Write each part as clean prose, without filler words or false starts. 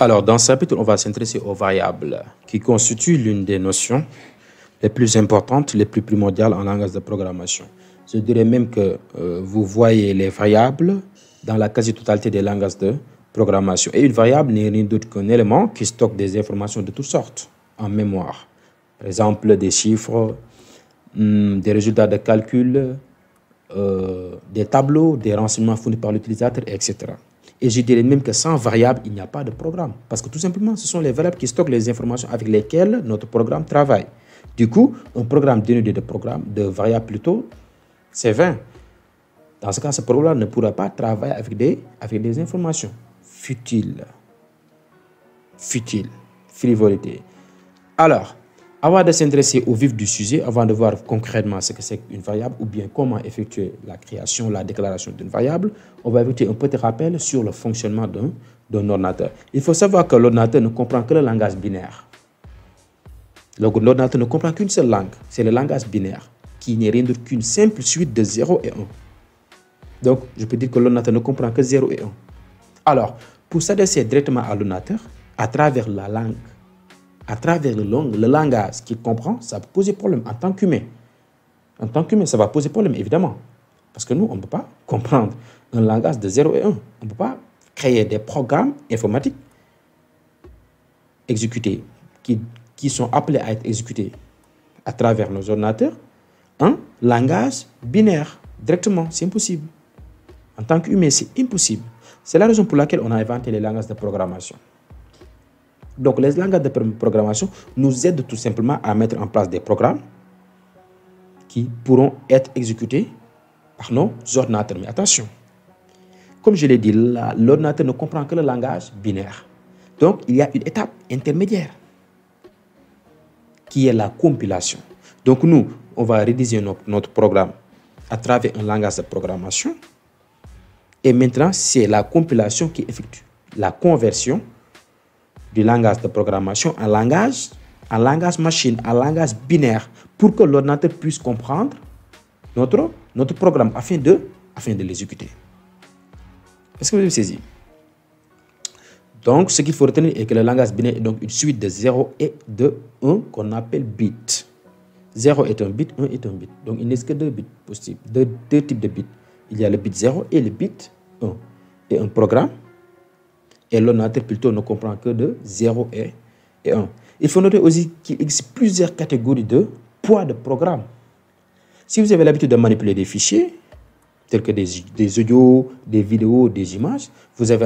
Alors, dans ce chapitre, on va s'intéresser aux variables qui constituent l'une des notions les plus importantes, les plus primordiales en langage de programmation. Je dirais même que vous voyez les variables dans la quasi-totalité des langages de programmation. Et une variable n'est rien d'autre qu'un élément qui stocke des informations de toutes sortes en mémoire. Par exemple, des chiffres, des résultats de calcul, des tableaux, des renseignements fournis par l'utilisateur, etc. Et je dirais même que sans variable, il n'y a pas de programme. Parce que tout simplement, ce sont les variables qui stockent les informations avec lesquelles notre programme travaille. Du coup, un programme dénudé de variables plutôt, c'est vain. Dans ce cas, ce programme ne pourra pas travailler avec des informations futiles. Frivolité. Alors, avant de s'intéresser au vif du sujet, avant de voir concrètement ce que c'est qu'une variable ou bien comment effectuer la création, la déclaration d'une variable, on va effectuer un petit rappel sur le fonctionnement d'un ordinateur. Il faut savoir que l'ordinateur ne comprend que le langage binaire. L'ordinateur ne comprend qu'une seule langue, c'est le langage binaire, qui n'est rien d'autre qu'une simple suite de 0 et 1. Donc, je peux dire que l'ordinateur ne comprend que 0 et 1. Alors, pour s'adresser directement à l'ordinateur, à travers la langue, à travers le langage qu'il comprend, ça va poser problème en tant qu'humain. En tant qu'humain, ça va poser problème, évidemment. Parce que nous, on ne peut pas comprendre un langage de 0 et 1. On ne peut pas créer des programmes informatiques exécutés, qui sont appelés à être exécutés à travers nos ordinateurs, un langage binaire, directement. C'est impossible. En tant qu'humain, c'est impossible. C'est la raison pour laquelle on a inventé les langages de programmation. Donc, les langages de programmation nous aident tout simplement à mettre en place des programmes qui pourront être exécutés par nos ordinateurs. Mais attention, comme je l'ai dit, l'ordinateur ne comprend que le langage binaire. Donc, il y a une étape intermédiaire qui est la compilation. Donc, nous, on va rédiger notre programme à travers un langage de programmation. Et maintenant, c'est la compilation qui effectue la conversion du langage de programmation en langage machine, en langage binaire, pour que l'ordinateur puisse comprendre notre programme afin de l'exécuter. Est-ce que vous avez saisi? Donc, ce qu'il faut retenir est que le langage binaire est donc une suite de 0 et de 1 qu'on appelle bit. 0 est un bit, 1 est un bit. Donc, il n'existe que deux bits possibles, deux types de bits. Il y a le bit 0 et le bit 1. Et un programme, et l'ordinateur plutôt ne comprend que de 0 et 1. Il faut noter aussi qu'il existe plusieurs catégories de poids de programme. Si vous avez l'habitude de manipuler des fichiers, tels que des audios, des vidéos, des images, vous avez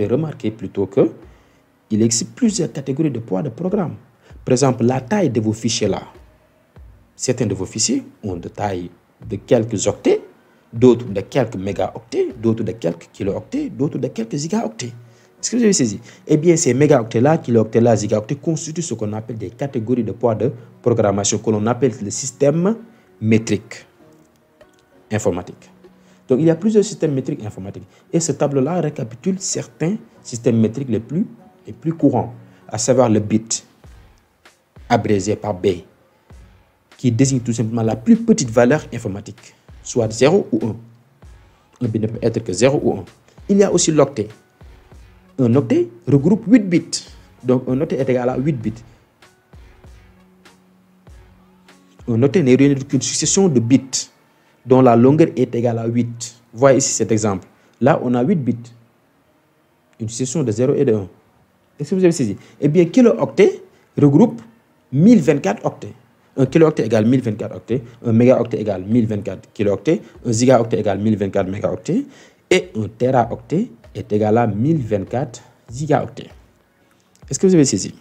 remarqué plutôt qu'il existe plusieurs catégories de poids de programme. Par exemple, la taille de vos fichiers là. Certains de vos fichiers ont de taille de quelques octets, d'autres de quelques mégaoctets, d'autres de quelques kilooctets, d'autres de quelques gigaoctets. Est-ce que vous avez saisi? Eh bien, ces mégaoctets-là, kilooctets-là, gigaoctets constituent ce qu'on appelle des catégories de poids de programmation que l'on appelle le système métrique informatique. Donc, il y a plusieurs systèmes métriques informatiques. Et ce tableau-là récapitule certains systèmes métriques les plus courants, à savoir le bit, abrégé par B, qui désigne tout simplement la plus petite valeur informatique, soit 0 ou 1. Un bit ne peut être que 0 ou 1. Il y a aussi l'octet. Un octet regroupe 8 bits. Donc, un octet est égal à 8 bits. Un octet n'est rien qu'une succession de bits dont la longueur est égale à 8. Voyez ici cet exemple. Là, on a 8 bits. Une succession de 0 et de 1. Est-ce que vous avez saisi? Eh bien, kilo-octet regroupe 1024 octets. Un kilooctet égale 1024 octets. Un mégaoctet égale 1024 kilooctets. Un gigaoctet égale 1024 mégaoctets. Et un téraoctet est égal à 1024 gigaoctets. Est-ce que vous avez saisi?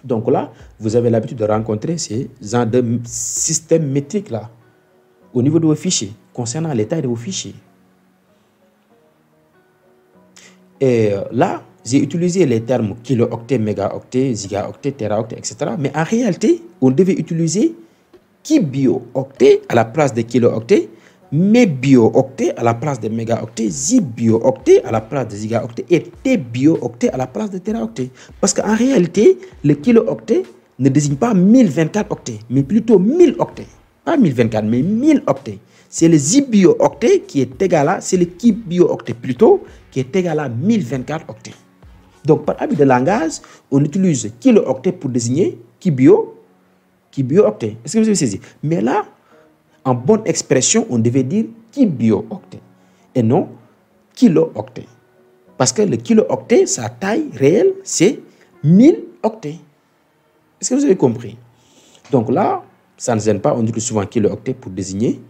Donc là, vous avez l'habitude de rencontrer ces genres de systèmes métriques là, au niveau de vos fichiers, concernant les tailles de vos fichiers. Et là, j'ai utilisé les termes kilooctet, mégaoctet, gigaoctet, téraoctet, etc. Mais en réalité, on devait utiliser kibiooctet à la place de kilooctet, mébiooctet à la place de mégaoctet, zibiooctet à la place de gigaoctet et tébiooctet à la place de téraoctet. Parce qu'en réalité, le kilooctet ne désigne pas 1024 octets, mais plutôt 1000 octets. Pas 1024, mais 1000 octets. C'est le zibiooctet qui est égal à, c'est le kibiooctet plutôt, qui est égal à 1024 octets. Donc, par habit de langage, on utilise kilo-octet pour désigner kibio-octet. Est-ce que vous avez saisi? Mais là, en bonne expression, on devait dire kibio-octet et non kilo-octet. Parce que le kilo-octet, sa taille réelle, c'est 1000 octets. Est-ce que vous avez compris? Donc là, ça ne gêne pas, on dit souvent kilo-octet pour désigner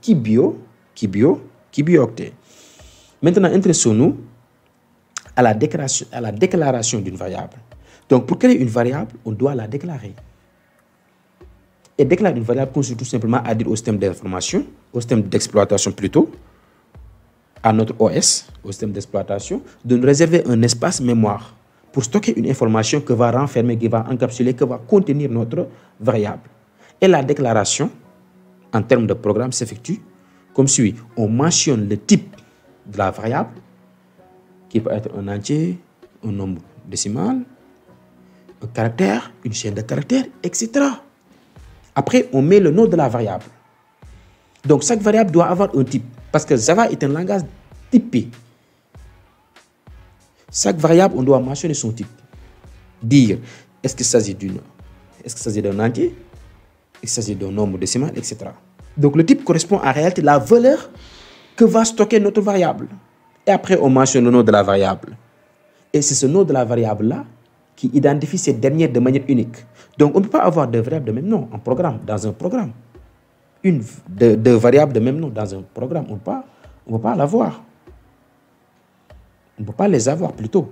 kibio-octet. Maintenant, intéressons-nous à la déclaration d'une variable. Donc, pour créer une variable, on doit la déclarer. Et déclarer une variable consiste tout simplement à dire au système d'information, au système d'exploitation plutôt, à notre OS, au système d'exploitation, de nous réserver un espace mémoire pour stocker une information que va renfermer, qui va encapsuler, que va contenir notre variable. Et la déclaration, en termes de programme, s'effectue comme suit. On mentionne le type de la variable, qui peut être un entier, un nombre décimal, un caractère, une chaîne de caractères, etc. Après, on met le nom de la variable. Donc, chaque variable doit avoir un type, parce que Java est un langage typé. Chaque variable, on doit mentionner son type. Dire, est-ce qu'il s'agit d'un entier, est-ce qu'il s'agit d'un nombre décimal, etc. Donc, le type correspond en réalité à la valeur que va stocker notre variable. Et après, on mentionne le nom de la variable. Et c'est ce nom de la variable-là qui identifie cette dernière de manière unique. Donc, on ne peut pas avoir deux variables de même nom en programme, dans un programme. Deux variables de même nom dans un programme, on ne peut pas l'avoir. On ne peut pas les avoir plutôt.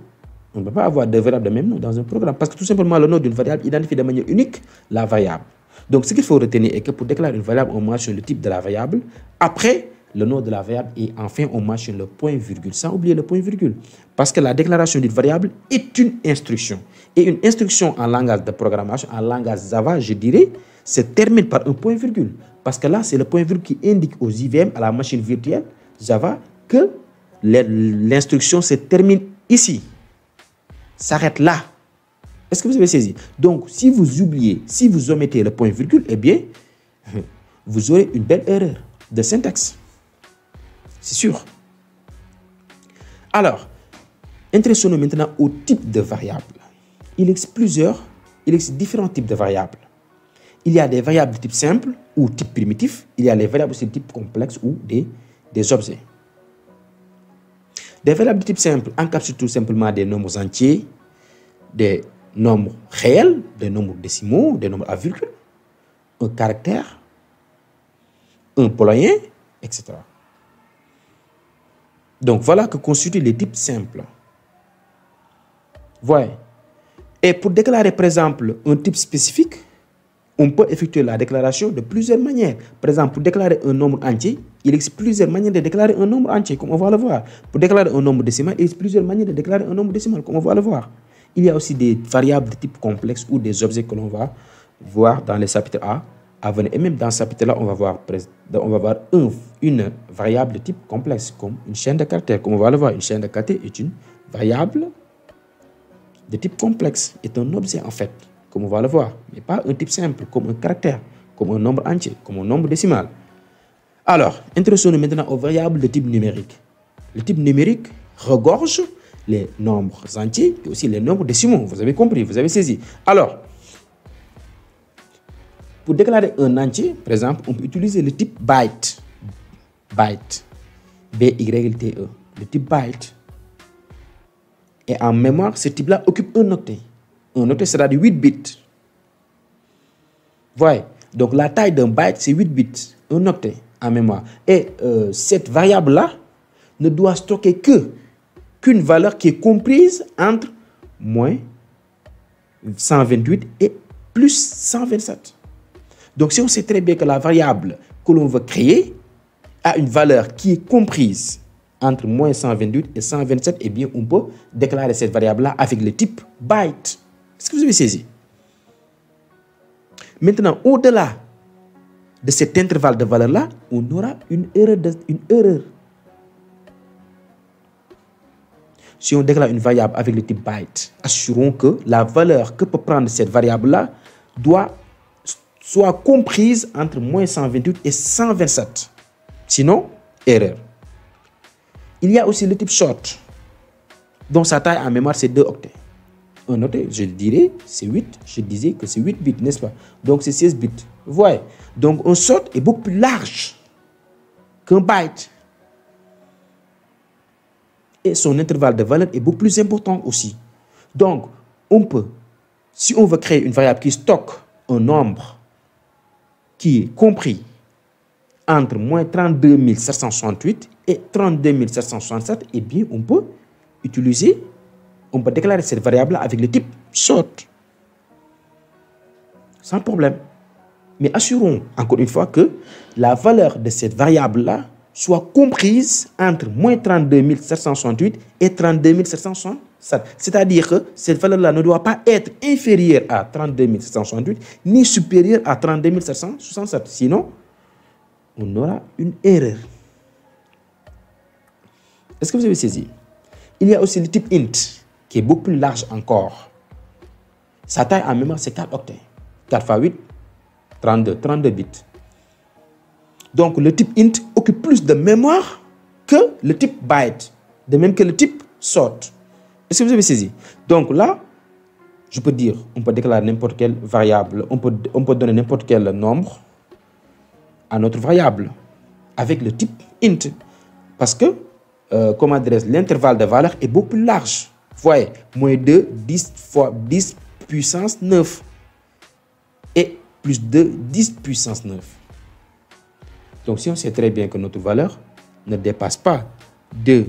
On ne peut pas avoir deux variables de même nom dans un programme. Parce que tout simplement, le nom d'une variable identifie de manière unique la variable. Donc, ce qu'il faut retenir est que pour déclarer une variable, on mentionne le type de la variable. Après, le nom de la variable et enfin, on mentionne le point-virgule, sans oublier le point-virgule. Parce que la déclaration d'une variable est une instruction. Et une instruction en langage de programmation, en langage Java, je dirais, se termine par un point-virgule. Parce que là, c'est le point-virgule qui indique aux IVM, à la machine virtuelle Java, que l'instruction se termine ici. S'arrête là. Est-ce que vous avez saisi? Donc, si vous oubliez, si vous omettez le point-virgule, eh bien, vous aurez une belle erreur de syntaxe. C'est sûr. Alors, intéressons-nous maintenant au type de variable. Il existe différents types de variables. Il y a des variables de type simple ou type primitif. Il y a les variables de type complexe ou des objets. Des variables de type simple encapsulent tout simplement des nombres entiers, des nombres réels, des nombres décimaux, des nombres à virgule, un caractère, un poloyen, etc. Donc, voilà que constituent les types simples. Voyez. Et pour déclarer, par exemple, un type spécifique, on peut effectuer la déclaration de plusieurs manières. Par exemple, pour déclarer un nombre entier, il existe plusieurs manières de déclarer un nombre entier, comme on va le voir. Pour déclarer un nombre décimal, il existe plusieurs manières de déclarer un nombre décimal, comme on va le voir. Il y a aussi des variables de type complexe ou des objets que l'on va voir dans les chapitres à venir. Et même dans ce chapitre-là, on va voir une variable de type complexe, comme une chaîne de caractères. Comme on va le voir, une chaîne de caractères est une variable de type complexe, est un objet en fait, comme on va le voir, mais pas un type simple, comme un caractère, comme un nombre entier, comme un nombre décimal. Alors, intéressons-nous maintenant aux variables de type numérique. Le type numérique regorge les nombres entiers et aussi les nombres décimaux. Vous avez compris, vous avez saisi. Alors, pour déclarer un entier, par exemple, on peut utiliser le type byte. Byte. B-Y-T-E. Le type byte. Et en mémoire, ce type-là occupe un octet. Un octet sera de 8 bits. Voyez. Donc, la taille d'un byte, c'est 8 bits. Un octet en mémoire. Et cette variable-là ne doit stocker qu'une valeur qui est comprise entre moins 128 et plus 127. Donc, si on sait très bien que la variable que l'on veut créer a une valeur qui est comprise entre moins 128 et 127, eh bien, on peut déclarer cette variable-là avec le type byte. Est-ce que vous avez saisi? Maintenant, au-delà de cet intervalle de valeur-là, on aura une erreur. Si on déclare une variable avec le type byte, assurons que la valeur que peut prendre cette variable-là soit comprise entre moins 128 et 127. Sinon, erreur. Il y a aussi le type short. Donc sa taille en mémoire, c'est 2 octets. Un octet, je dirais, c'est 8. Je disais que c'est 8 bits, n'est-ce pas? Donc c'est 16 bits. Vous voyez? Donc un SOT est beaucoup plus large qu'un byte. Et son intervalle de valeur est beaucoup plus important aussi. Donc, on peut, si on veut créer une variable qui stocke un nombre qui est compris entre moins 32 768 et 32 767, eh bien, on peut déclarer cette variable-là avec le type SOT. Sans problème. Mais assurons, encore une fois, que la valeur de cette variable-là soit comprise entre moins 32 768 et 32 767. C'est-à-dire que cette valeur-là ne doit pas être inférieure à 32 768 ni supérieure à 32 767. Sinon, on aura une erreur. Est-ce que vous avez saisi? Il y a aussi le type int, qui est beaucoup plus large encore. Sa taille en mémoire, c'est 4 octets. 4 fois 8, 32 bits. Donc, le type int occupe plus de mémoire que le type byte, de même que le type SOT. Est-ce que vous avez saisi? Donc là, je peux dire, on peut déclarer n'importe quelle variable, on peut donner n'importe quel nombre à notre variable avec le type int. Parce que, comme adresse, l'intervalle de valeur est beaucoup plus large. Vous voyez, moins 2, 10 fois 10 puissance 9 et plus 2, 10 puissance 9. Donc, si on sait très bien que notre valeur ne dépasse pas 2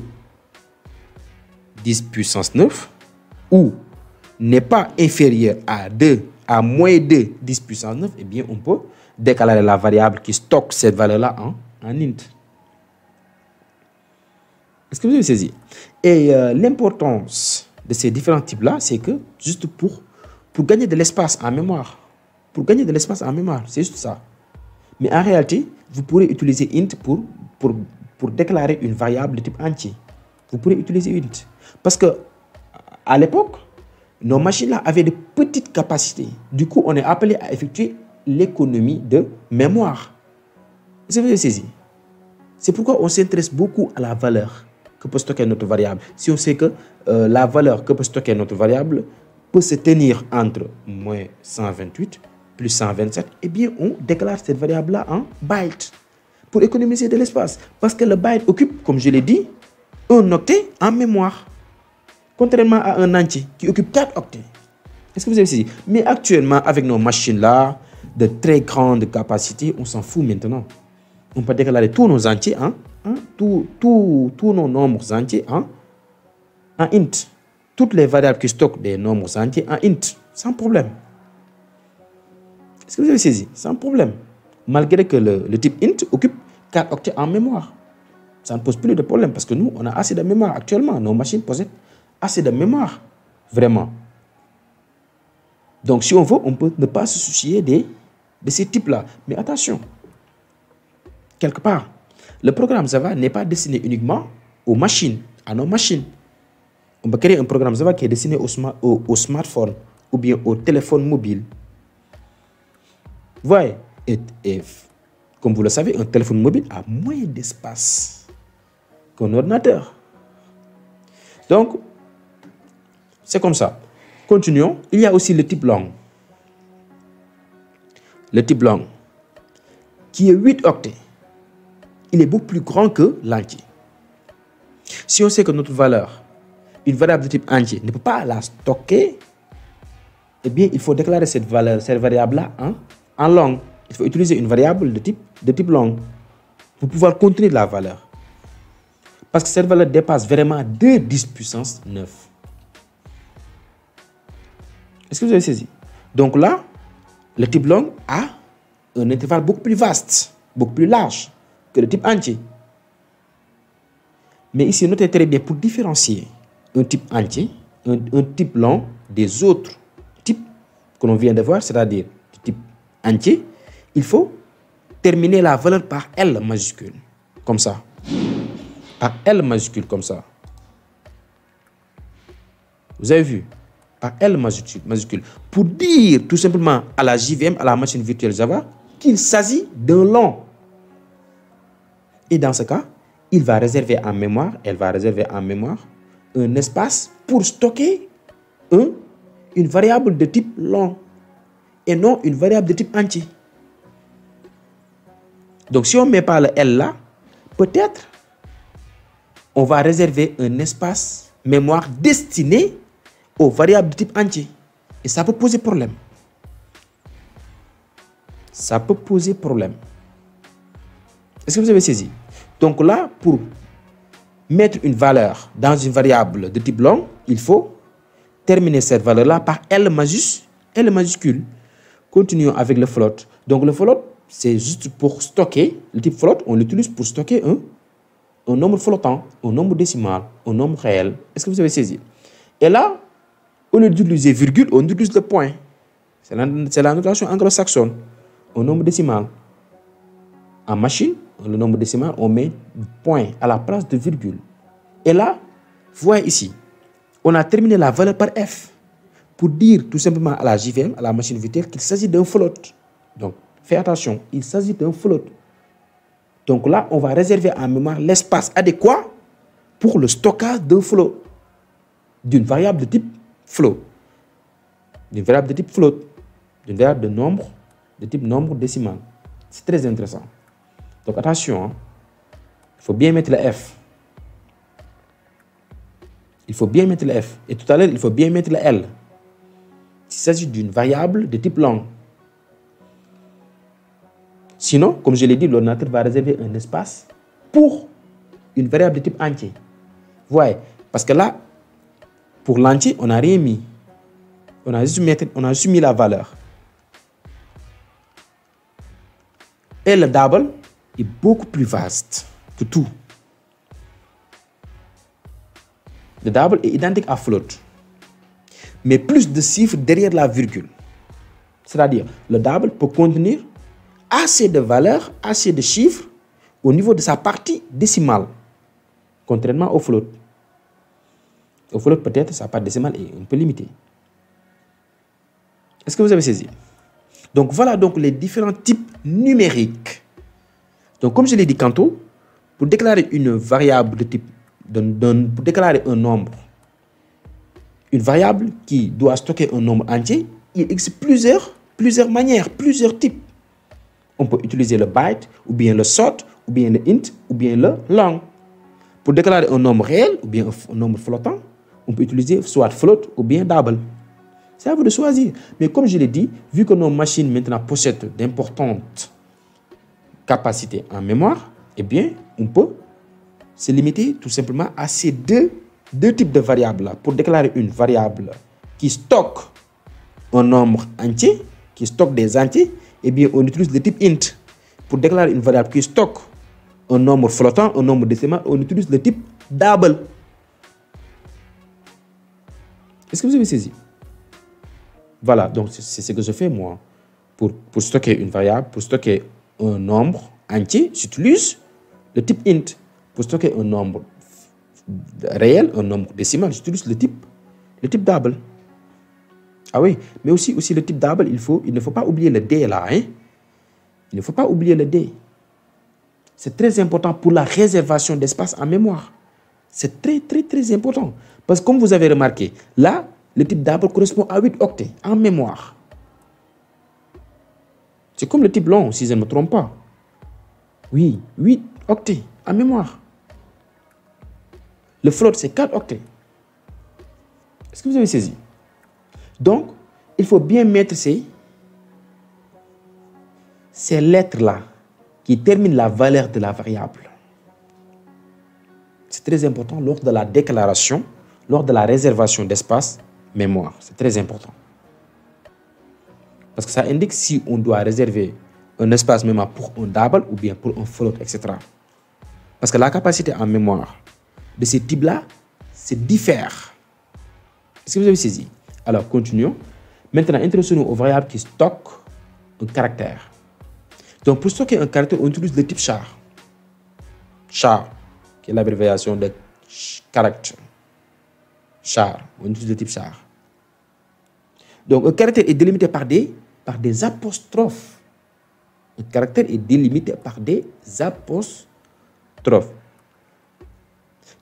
10 puissance 9 ou n'est pas inférieure à moins 2 10 puissance 9, eh bien, on peut déclarer la variable qui stocke cette valeur-là en int. Est-ce que vous avez saisi? Et l'importance de ces différents types-là, c'est que juste pour gagner de l'espace en mémoire. Pour gagner de l'espace en mémoire, c'est juste ça. Mais en réalité, vous pourrez utiliser int pour déclarer une variable de type entier. Vous pourrez utiliser int. Parce que à l'époque, nos machines-là avaient de petites capacités. Du coup, on est appelé à effectuer l'économie de mémoire. Vous avez saisi? C'est pourquoi on s'intéresse beaucoup à la valeur que peut stocker notre variable. Si on sait que la valeur que peut stocker notre variable peut se tenir entre moins 128 plus 127, eh bien, on déclare cette variable-là en byte pour économiser de l'espace. Parce que le byte occupe, comme je l'ai dit, un octet en mémoire, contrairement à un entier qui occupe 4 octets. Est-ce que vous avez saisi? Mais actuellement, avec nos machines-là, de très grande capacité, on s'en fout maintenant. On peut déclarer tous nos entiers, tous nos nombres entiers en int. Toutes les variables qui stockent des nombres entiers en int, sans problème. Est-ce que vous avez saisi? Sans problème. Malgré que le type int occupe 4 octets en mémoire. Ça ne pose plus de problème parce que nous, on a assez de mémoire actuellement. Nos machines possèdent assez de mémoire, vraiment. Donc, si on veut, on peut ne pas se soucier de ces types-là. Mais attention, quelque part, le programme Java n'est pas destiné uniquement aux machines, à nos machines. On peut créer un programme Java qui est destiné au smartphone ou bien au téléphone mobile. Vous voyez, et comme vous le savez, un téléphone mobile a moins d'espace qu'un ordinateur. Donc, c'est comme ça. Continuons. Il y a aussi le type long. Le type long, qui est 8 octets. Il est beaucoup plus grand que l'entier. Si on sait que notre valeur, une variable de type entier, ne peut pas la stocker, eh bien, il faut déclarer cette variable-là en long. Il faut utiliser une variable de type long pour pouvoir contenir la valeur. Parce que cette valeur dépasse vraiment 2 10 puissance 9. Est-ce que vous avez saisi? Donc là, le type long a un intervalle beaucoup plus vaste, beaucoup plus large que le type entier. Mais ici, notez très bien, pour différencier un type entier, un type long des autres types que l'on vient de voir, c'est-à-dire du type entier, il faut terminer la valeur par L majuscule, comme ça. Par L majuscule, comme ça. Vous avez vu? Par L majuscule. Pour dire tout simplement à la JVM, à la machine virtuelle Java, qu'il s'agit d'un long. Et dans ce cas, elle va réserver en mémoire un espace pour stocker une variable de type long et non une variable de type entier. Donc, si on ne met pas le L là, peut-être on va réserver un espace mémoire destiné aux variables de type entier. Et ça peut poser problème. Ça peut poser problème. Est-ce que vous avez saisi? Donc là, pour mettre une valeur dans une variable de type long, il faut terminer cette valeur-là par L majuscule. Continuons avec le float. Donc le float, c'est juste pour stocker. Le type float, on l'utilise pour stocker un nombre flottant, un nombre décimal, un nombre réel. Est-ce que vous avez saisi? Et là, au lieu d'utiliser virgule, on utilise le point. C'est la notation anglo-saxonne. Un nombre décimal. En machine, le nombre décimal, on met point à la place de virgule. Et là, vous voyez ici, on a terminé la valeur par F pour dire tout simplement à la JVM, à la machine virtuelle, qu'il s'agit d'un float. Donc, faites attention, il s'agit d'un float. Donc là, on va réserver en mémoire l'espace adéquat pour le stockage d'un float, d'une variable de type float, d'une variable de type float, d'une variable de nombre de type nombre décimal. C'est très intéressant. Donc attention, hein. Il faut bien mettre le F. Il faut bien mettre le F. Et tout à l'heure, il faut bien mettre le L. Il s'agit d'une variable de type long. Sinon, comme je l'ai dit, l'ordinateur va réserver un espace pour une variable de type entier. Vous voyez, parce que là, pour l'entier, on n'a rien mis. On a juste mis la valeur. Et le double est beaucoup plus vaste que tout. Le double est identique à float, mais plus de chiffres derrière la virgule. C'est-à-dire, le double peut contenir assez de valeurs, assez de chiffres au niveau de sa partie décimale, contrairement au float. Au float, peut-être, sa part décimale est un peu limitée. Est-ce que vous avez saisi? Donc, voilà donc les différents types numériques. Donc, comme je l'ai dit tantôt, pour déclarer une variable de type, pour déclarer un nombre, une variable qui doit stocker un nombre entier, il existe plusieurs manières, plusieurs types. On peut utiliser le byte, ou bien le sort, ou bien le int, ou bien le long. Pour déclarer un nombre réel, ou bien un nombre flottant, on peut utiliser soit float, ou bien double. C'est à vous de choisir. Mais comme je l'ai dit, vu que nos machines maintenant possèdent d'importantes capacités en mémoire, eh bien, on peut se limiter tout simplement à ces deux types de variables-là. Pour déclarer une variable qui stocke un nombre entier, qui stocke des entiers, eh bien, on utilise le type int. Pour déclarer une variable qui stocke un nombre flottant, un nombre décimal, on utilise le type double. Est-ce que vous avez saisi? Voilà, donc c'est ce que je fais moi. Pour stocker une variable, pour stocker un nombre entier, j'utilise le type int. Pour stocker un nombre réel, un nombre décimal, j'utilise le type double. Ah oui, mais aussi le type double, il ne faut pas oublier le D là. Hein? Il ne faut pas oublier le D. C'est très important pour la réservation d'espace en mémoire. C'est très important. Parce que comme vous avez remarqué, là, le type double correspond à 8 octets en mémoire. C'est comme le type long, si je ne me trompe pas. Oui, 8 octets en mémoire. Le float, c'est 4 octets. Est-ce que vous avez saisi? Donc, il faut bien mettre ces lettres-là qui terminent la valeur de la variable. C'est très important lors de la déclaration, lors de la réservation d'espace mémoire. C'est très important. Parce que ça indique si on doit réserver un espace mémoire pour un double ou bien pour un float, etc. Parce que la capacité en mémoire de ces types-là, c'est diffère. Est-ce que vous avez saisi? Alors, continuons. Maintenant, intéressons-nous aux variables qui stockent un caractère. Donc, pour stocker un caractère, on utilise le type char. Char, qui est l'abréviation de caractère. Char, on utilise le type char. Donc, un caractère est délimité par des apostrophes. Un caractère est délimité par des apostrophes.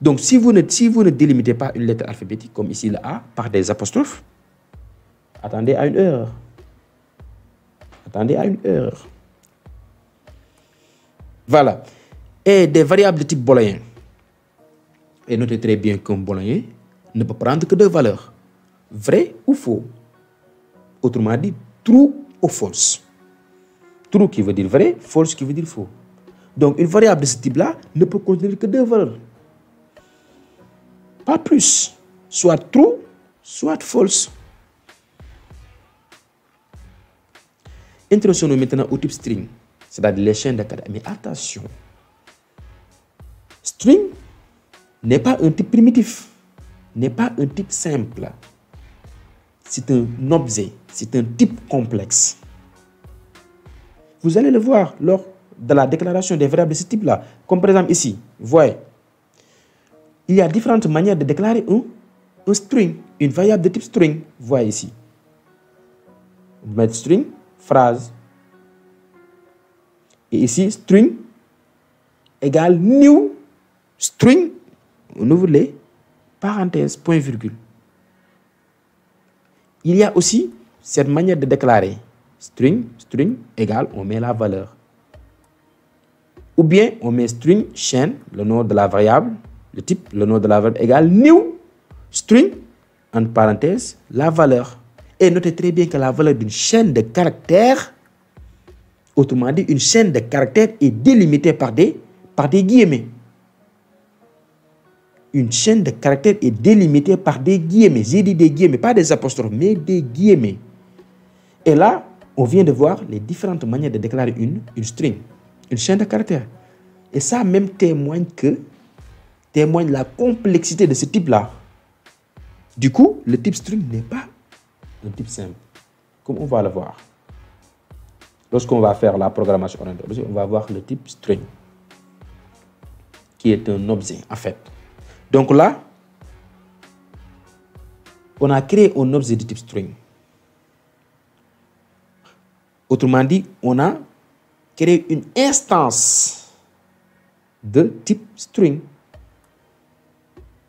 Donc, si vous ne délimitez pas une lettre alphabétique, comme ici le A, par des apostrophes, attendez à une erreur. Attendez à une erreur. Voilà. Et des variables de type booléen. Et notez très bien qu'un booléen ne peut prendre que deux valeurs. Vrai ou faux. Autrement dit, true ou false. True qui veut dire vrai, false qui veut dire faux. Donc, une variable de ce type-là ne peut contenir que deux valeurs. Pas plus. Soit true, soit false. Introduisons-nous maintenant au type string, c'est-à-dire les chaînes de caractères. Mais attention, string n'est pas un type primitif, n'est pas un type simple. C'est un objet, c'est un type complexe. Vous allez le voir lors de la déclaration des variables de ce type-là. Comme par exemple ici, vous voyez, il y a différentes manières de déclarer un string, une variable de type string. Vous voyez ici. Vous mettez string, phrase. Et ici, string égale new string. On ouvre les parenthèses, point virgule. Il y a aussi cette manière de déclarer string égale, on met la valeur. Ou bien, on met string chaîne, le nom de la variable, le type, le nom de la variable égale new string, entre parenthèses, la valeur. Et notez très bien que la valeur d'une chaîne de caractères, autrement dit, une chaîne de caractères est délimitée par des guillemets. Une chaîne de caractères est délimitée par des guillemets. J'ai dit des guillemets, pas des apostrophes, mais des guillemets. Et là, on vient de voir les différentes manières de déclarer une string, une chaîne de caractères. Et ça même témoigne la complexité de ce type-là. Du coup, le type string n'est pas un type simple, comme on va le voir. Lorsqu'on va faire la programmation orientée, on va voir le type string, qui est un objet, en fait. Donc là, on a créé un objet de type string. Autrement dit, on a créé une instance de type string.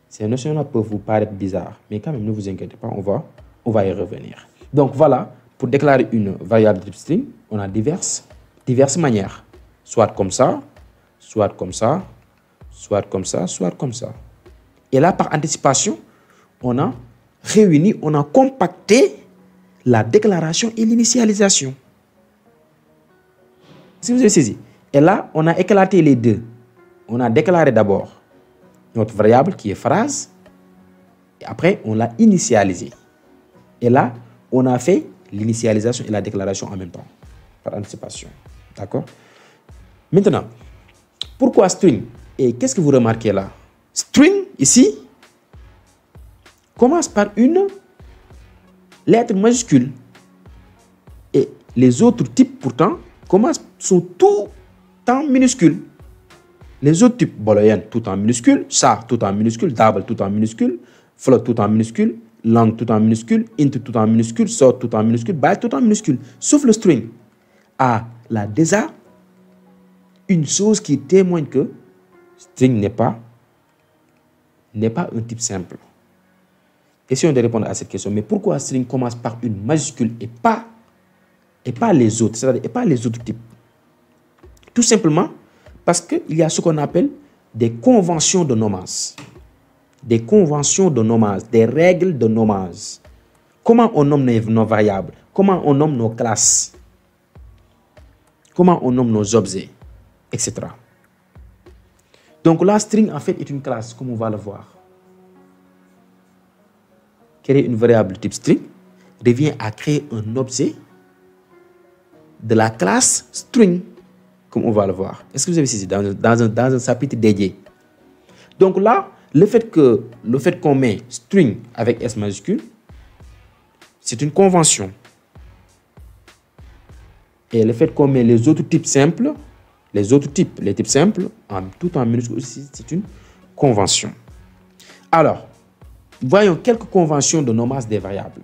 Ces notions-là peuvent vous paraître bizarres, mais quand même, ne vous inquiétez pas, on va y revenir. Donc voilà, pour déclarer une variable de type string, on a diverses manières. Soit comme ça, soit comme ça, soit comme ça, soit comme ça. Et là, par anticipation, on a réuni, on a compacté la déclaration et l'initialisation. Si vous avez saisi. Et là, on a éclaté les deux. On a déclaré d'abord notre variable qui est phrase. Et après, on l'a initialisée. Et là, on a fait l'initialisation et la déclaration en même temps, par anticipation. D'accord? Maintenant, pourquoi string? Et qu'est-ce que vous remarquez là? String, ici, commence par une lettre majuscule. Et les autres types, pourtant, sont tout en minuscule. Les autres types, booléen tout en minuscule, char tout en minuscule, double tout en minuscule, float tout en minuscule, long tout en minuscule, int tout en minuscule, sort tout en minuscule, byte tout en minuscule. Sauf le string. A là déjà une chose qui témoigne que string n'est pas un type simple. Essayons de répondre à cette question. Mais pourquoi string commence par une majuscule et pas les autres, c'est-à-dire et pas les autres types? Tout simplement parce qu'il y a ce qu'on appelle des conventions de nommage. Des conventions de nommage, des règles de nommage. Comment on nomme nos variables? Comment on nomme nos classes? Comment on nomme nos objets? Etc. Donc la string, en fait, est une classe, comme on va le voir. Créer une variable de type string revient à créer un objet de la classe string, comme on va le voir. Est-ce que vous avez saisi dans un chapitre dédié? Donc là, le fait qu'on met string avec S majuscule, c'est une convention. Et le fait qu'on met les autres types simples, les types simples, tout en minuscule aussi, c'est une convention. Alors, voyons quelques conventions de nommage des variables.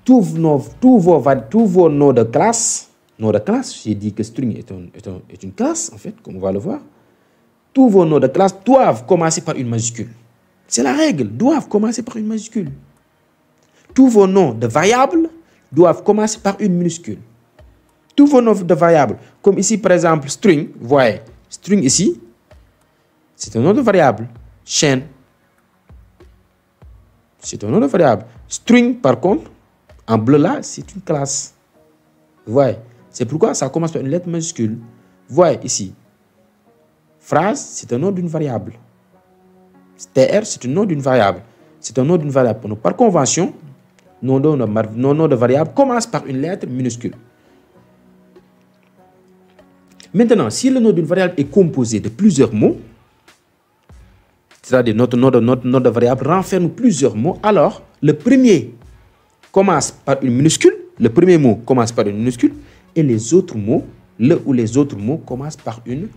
Tous vos noms de classe, j'ai dit que string est une classe, en fait, comme on va le voir. tous vos noms de classe doivent commencer par une majuscule. C'est la règle, doivent commencer par une majuscule. Tous vos noms de variables doivent commencer par une minuscule. Tous vos noms de variables, comme ici par exemple string, vous voyez, string ici, c'est un nom de variable. Chaîne, c'est un nom de variable. String par contre, en bleu là, c'est une classe. Vous voyez, c'est pourquoi ça commence par une lettre majuscule. Vous voyez ici, phrase, c'est un nom d'une variable. TR, c'est un nom d'une variable. C'est un nom d'une variable. Donc, par convention, nos noms de variable commence par une lettre minuscule. Maintenant, si le nom d'une variable est composé de plusieurs mots, c'est-à-dire notre nom de variable renferme plusieurs mots, alors le premier commence par une minuscule, le premier mot commence par une minuscule, et les autres mots, le ou les autres mots commencent par une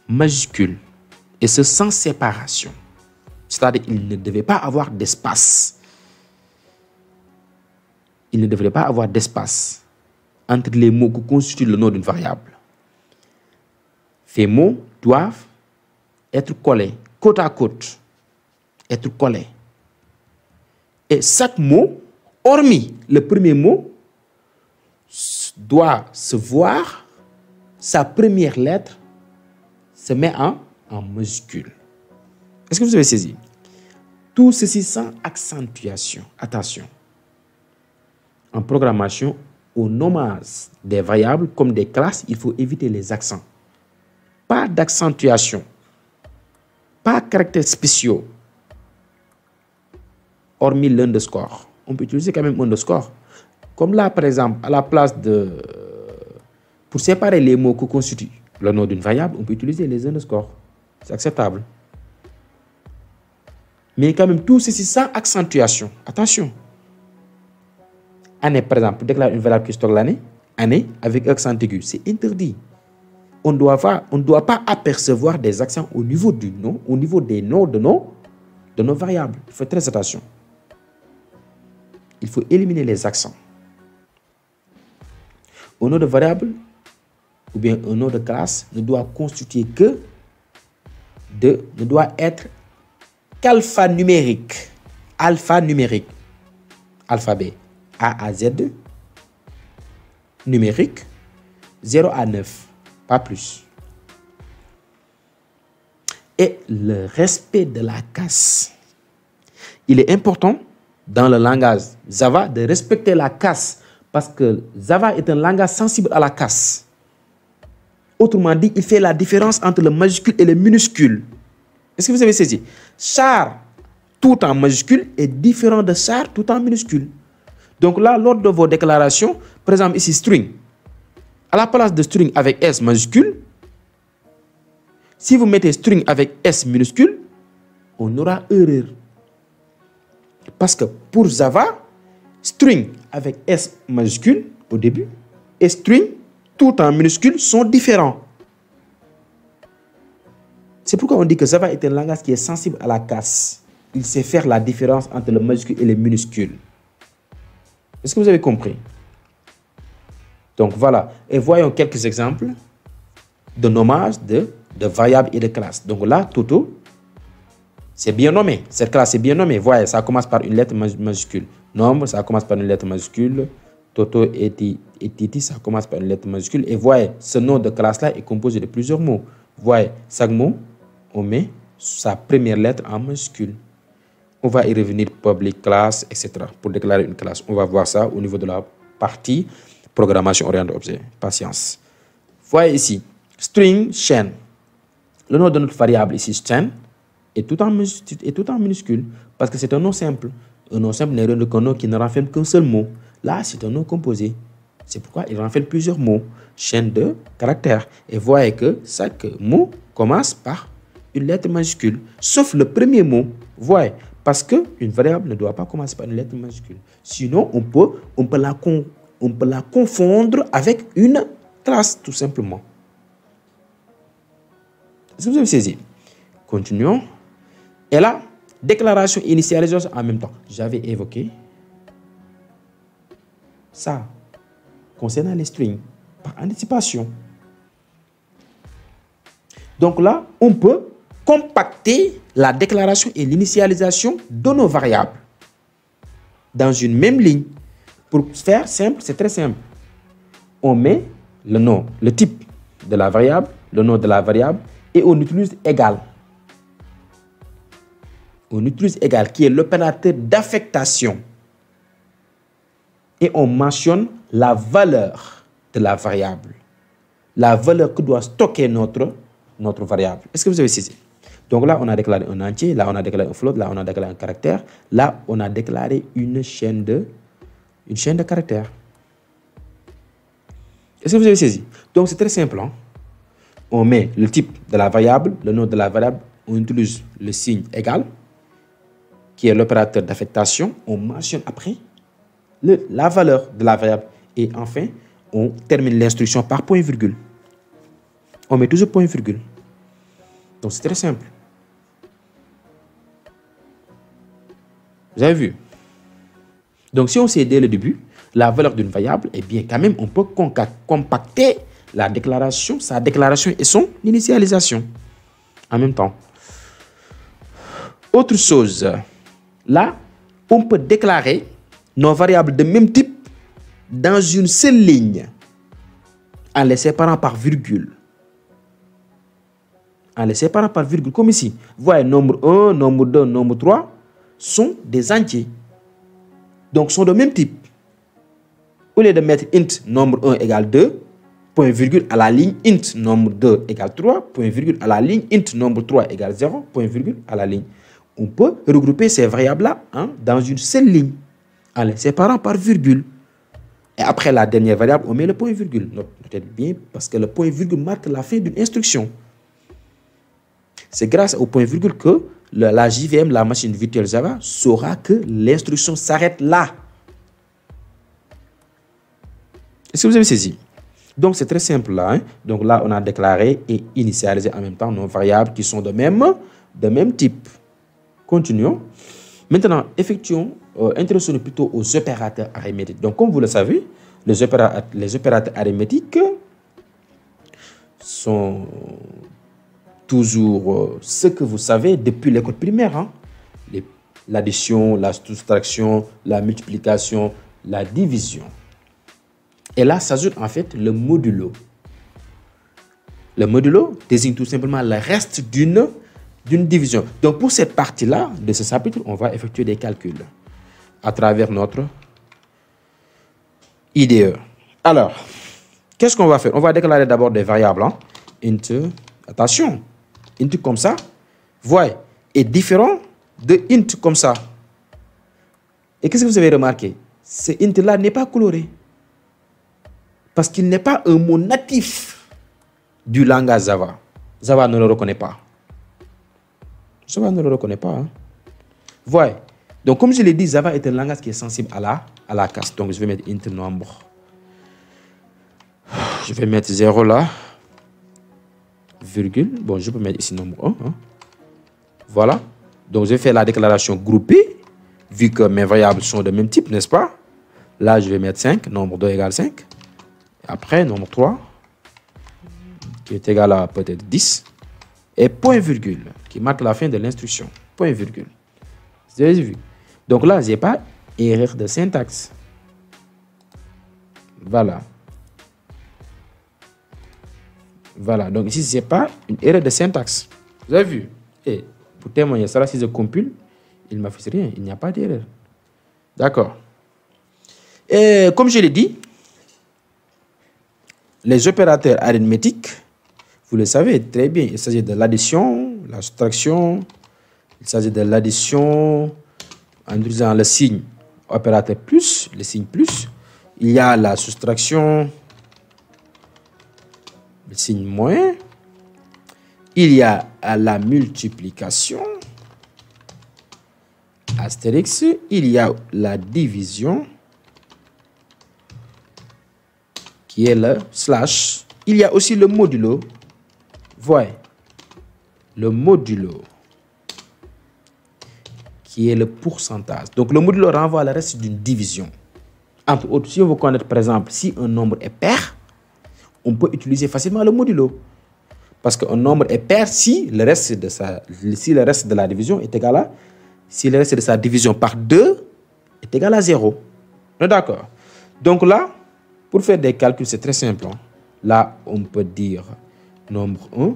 majuscule. Et ce sans séparation. C'est-à-dire qu'il ne devait pas avoir d'espace. Il ne devrait pas avoir d'espace entre les mots qui constituent le nom d'une variable. Ces mots doivent être collés, côte à côte, être collés. Et chaque mot, hormis le premier mot, doit se voir, sa première lettre se met en majuscule. Est-ce que vous avez saisi? Tout ceci sans accentuation. Attention. En programmation, au nommage des variables comme des classes, il faut éviter les accents. Pas d'accentuation. Pas de caractères spéciaux. Hormis l'underscore. On peut utiliser quand même underscore. Comme là, par exemple, à la place de... Pour séparer les mots que constituent le nom d'une variable, on peut utiliser les underscores. C'est acceptable. Mais quand même, tout ceci sans accentuation. Attention. Année, par exemple, pour déclarer une variable qui stocke l'année, année avec accent aigu, c'est interdit. On ne doit pas apercevoir des accents au niveau du nom, au niveau des noms de nos variables. Il faut faire très attention. Il faut éliminer les accents. Un nom de variable ou bien un nom de classe ne doit constituer que ne doit être qu'alphanumérique. Alphanumérique. Alphabet A à Z. Numérique 0 à 9. Pas plus. Et le respect de la casse. Il est important dans le langage Java de respecter la casse parce que Java est un langage sensible à la casse. Autrement dit, il fait la différence entre le majuscule et le minuscule. Est-ce que vous avez saisi? Char tout en majuscule est différent de char tout en minuscule. Donc là, lors de vos déclarations, par exemple ici string, à la place de string avec S majuscule, si vous mettez string avec S minuscule, on aura erreur. Parce que pour Java, string avec S majuscule au début et string tout en minuscule sont différents. C'est pourquoi on dit que Java est un langage qui est sensible à la casse. Il sait faire la différence entre le majuscule et le minuscule. Est-ce que vous avez compris? Donc voilà. Et voyons quelques exemples de nommage de variables et de classes. Donc là, Toto, c'est bien nommé. Cette classe est bien nommée. Voyez, ça commence par une lettre majuscule. Nombre, ça commence par une lettre majuscule. Toto et Titi, ça commence par une lettre majuscule. Et voyez, ce nom de classe-là est composé de plusieurs mots. Voyez, chaque mot, on met sa première lettre en majuscule. On va y revenir, public, classe, etc. Pour déclarer une classe. On va voir ça au niveau de la partie programmation orientée objet. Patience. Voyez ici, string, chaîne. Le nom de notre variable ici, chaîne, est tout en minuscule parce que c'est un nom simple. Un nom simple n'est rien qu'un nom qui ne renferme qu'un seul mot. Là, c'est un nom composé. C'est pourquoi il renferme plusieurs mots. Chaîne de caractères. Et voyez que chaque mot commence par une lettre majuscule. Sauf le premier mot. Voyez. Parce qu'une variable ne doit pas commencer par une lettre majuscule. Sinon, on peut la confondre avec une classe, tout simplement. Est-ce que vous avez saisi? Continuons. Et là, déclaration initialisation en même temps. J'avais évoqué ça concernant les strings par anticipation. Donc là, on peut compacter la déclaration et l'initialisation de nos variables dans une même ligne. Pour faire simple, c'est très simple. On met le nom, le type de la variable, le nom de la variable, et on utilise égal. On utilise égal, qui est l'opérateur d'affectation. Et on mentionne la valeur de la variable. La valeur que doit stocker notre variable. Est-ce que vous avez saisi? Donc là, on a déclaré un entier, là, on a déclaré un float, là, on a déclaré un caractère, là, on a déclaré une chaîne de caractères. Est-ce que vous avez saisi? Donc, c'est très simple. Hein? On met le type de la variable, le nom de la variable, on utilise le signe égal, qui est l'opérateur d'affectation. On mentionne après la valeur de la variable. Et enfin, on termine l'instruction par point-virgule. On met toujours point-virgule. Donc, c'est très simple. Vous avez vu? Donc, si on sait dès le début la valeur d'une variable, eh bien, quand même, on peut compacter la déclaration, sa déclaration et son initialisation en même temps. Autre chose, là, on peut déclarer nos variables de même type dans une seule ligne en les séparant par virgule. En les séparant par virgule, comme ici. Vous voyez, nombre 1, nombre 2, nombre 3 sont des entiers. Donc, sont de même type. Au lieu de mettre int nombre 1 égale 2, point virgule à la ligne int nombre 2 égale 3, point virgule à la ligne int nombre 3 égale 0, point virgule à la ligne. On peut regrouper ces variables-là dans une seule ligne en les séparant par virgule. Et après la dernière variable, on met le point virgule. Notez bien parce que le point virgule marque la fin d'une instruction. C'est grâce au point virgule que la JVM, la machine virtuelle Java, saura que l'instruction s'arrête là. Est-ce que vous avez saisi? Donc, c'est très simple là. Hein? Donc là, on a déclaré et initialisé en même temps nos variables qui sont de même type. Continuons. Maintenant, intéressons-nous plutôt aux opérateurs arithmétiques. Donc, comme vous le savez, les opérateurs arithmétiques sont toujours ce que vous savez depuis l'école primaire. Hein? L'addition, la soustraction, la multiplication, la division. Et là s'ajoute en fait le modulo. Le modulo désigne tout simplement le reste d'une division. Donc pour cette partie-là de ce chapitre, on va effectuer des calculs à travers notre IDE. Alors, qu'est-ce qu'on va faire? On va déclarer d'abord des variables. Hein? Int, attention, int comme ça, voyez, est différent de int comme ça. Et qu'est-ce que vous avez remarqué? Ce int-là n'est pas coloré. Parce qu'il n'est pas un mot natif du langage Java. Java ne le reconnaît pas. Java ne le reconnaît pas. Hein? Voyez. Donc, comme je l'ai dit, Java est un langage qui est sensible à la casse. Donc, je vais mettre int nombre. Je vais mettre 0 là. Virgule. Bon, je peux mettre ici nombre 1. Hein? Voilà. Donc, je vais faire la déclaration groupée. Vu que mes variables sont de même type, n'est-ce pas? Là, je vais mettre 5. Nombre 2 égale 5. Après, nombre 3, qui est égal à peut-être 10, et point virgule, qui marque la fin de l'instruction. Point virgule. Vous avez vu? Donc là, je n'ai pas erreur de syntaxe. Voilà. Voilà. Donc ici, ce n'est pas une erreur de syntaxe. Vous avez vu? Et pour témoigner ça, si je compile, il ne m'affiche rien. Il n'y a pas d'erreur. D'accord. Et comme je l'ai dit, les opérateurs arithmétiques, vous le savez très bien, il s'agit de l'addition, la soustraction, il s'agit de l'addition en utilisant le signe opérateur plus, le signe plus. Il y a la soustraction, le signe moins. Il y a la multiplication, astérix. Il y a la division, qui est le slash. Il y a aussi le modulo. Voyez, le modulo, qui est le pourcentage. Donc, le modulo renvoie le reste d'une division. Entre autres, si on veut connaître, par exemple, si un nombre est pair, on peut utiliser facilement le modulo. Parce qu'un nombre est pair si le reste de la division est égal à... Si le reste de sa division par 2 est égal à 0. On est d'accord? Donc là, pour faire des calculs, c'est très simple. Là, on peut dire nombre 1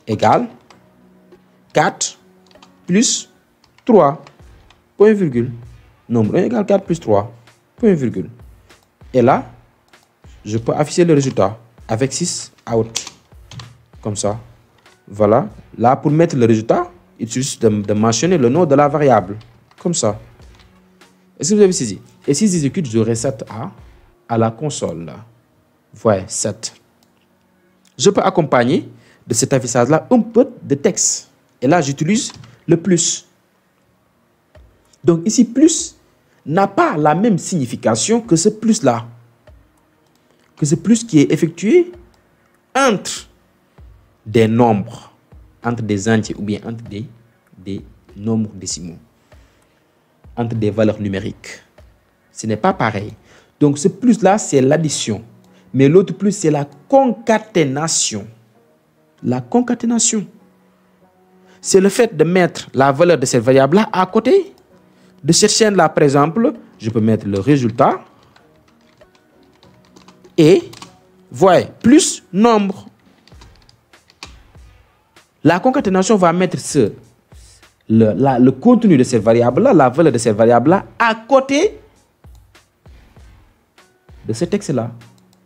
égale 4 plus 3, point virgule. Nombre 1 égale 4 plus 3, point virgule. Et là, je peux afficher le résultat avec 6 out. Comme ça. Voilà. Là, pour mettre le résultat, il suffit de mentionner le nom de la variable. Comme ça. Est-ce que vous avez saisi? Et si j'exécute, j'aurai 7A à la console. Voilà, 7. Je peux accompagner de cet affichage-là un peu de texte. Et là, j'utilise le plus. Donc ici, plus n'a pas la même signification que ce plus-là. Que ce plus qui est effectué entre des nombres, entre des entiers ou bien entre des nombres décimaux, entre des valeurs numériques. Ce n'est pas pareil. Donc ce plus-là, c'est l'addition. Mais l'autre plus, c'est la concaténation. La concaténation. C'est le fait de mettre la valeur de cette variable-là à côté de cette chaîne-là. Par exemple, je peux mettre le résultat et, voyez, plus nombre. La concaténation va mettre le contenu de cette variable-là, la valeur de cette variable-là, à côté de ce texte-là.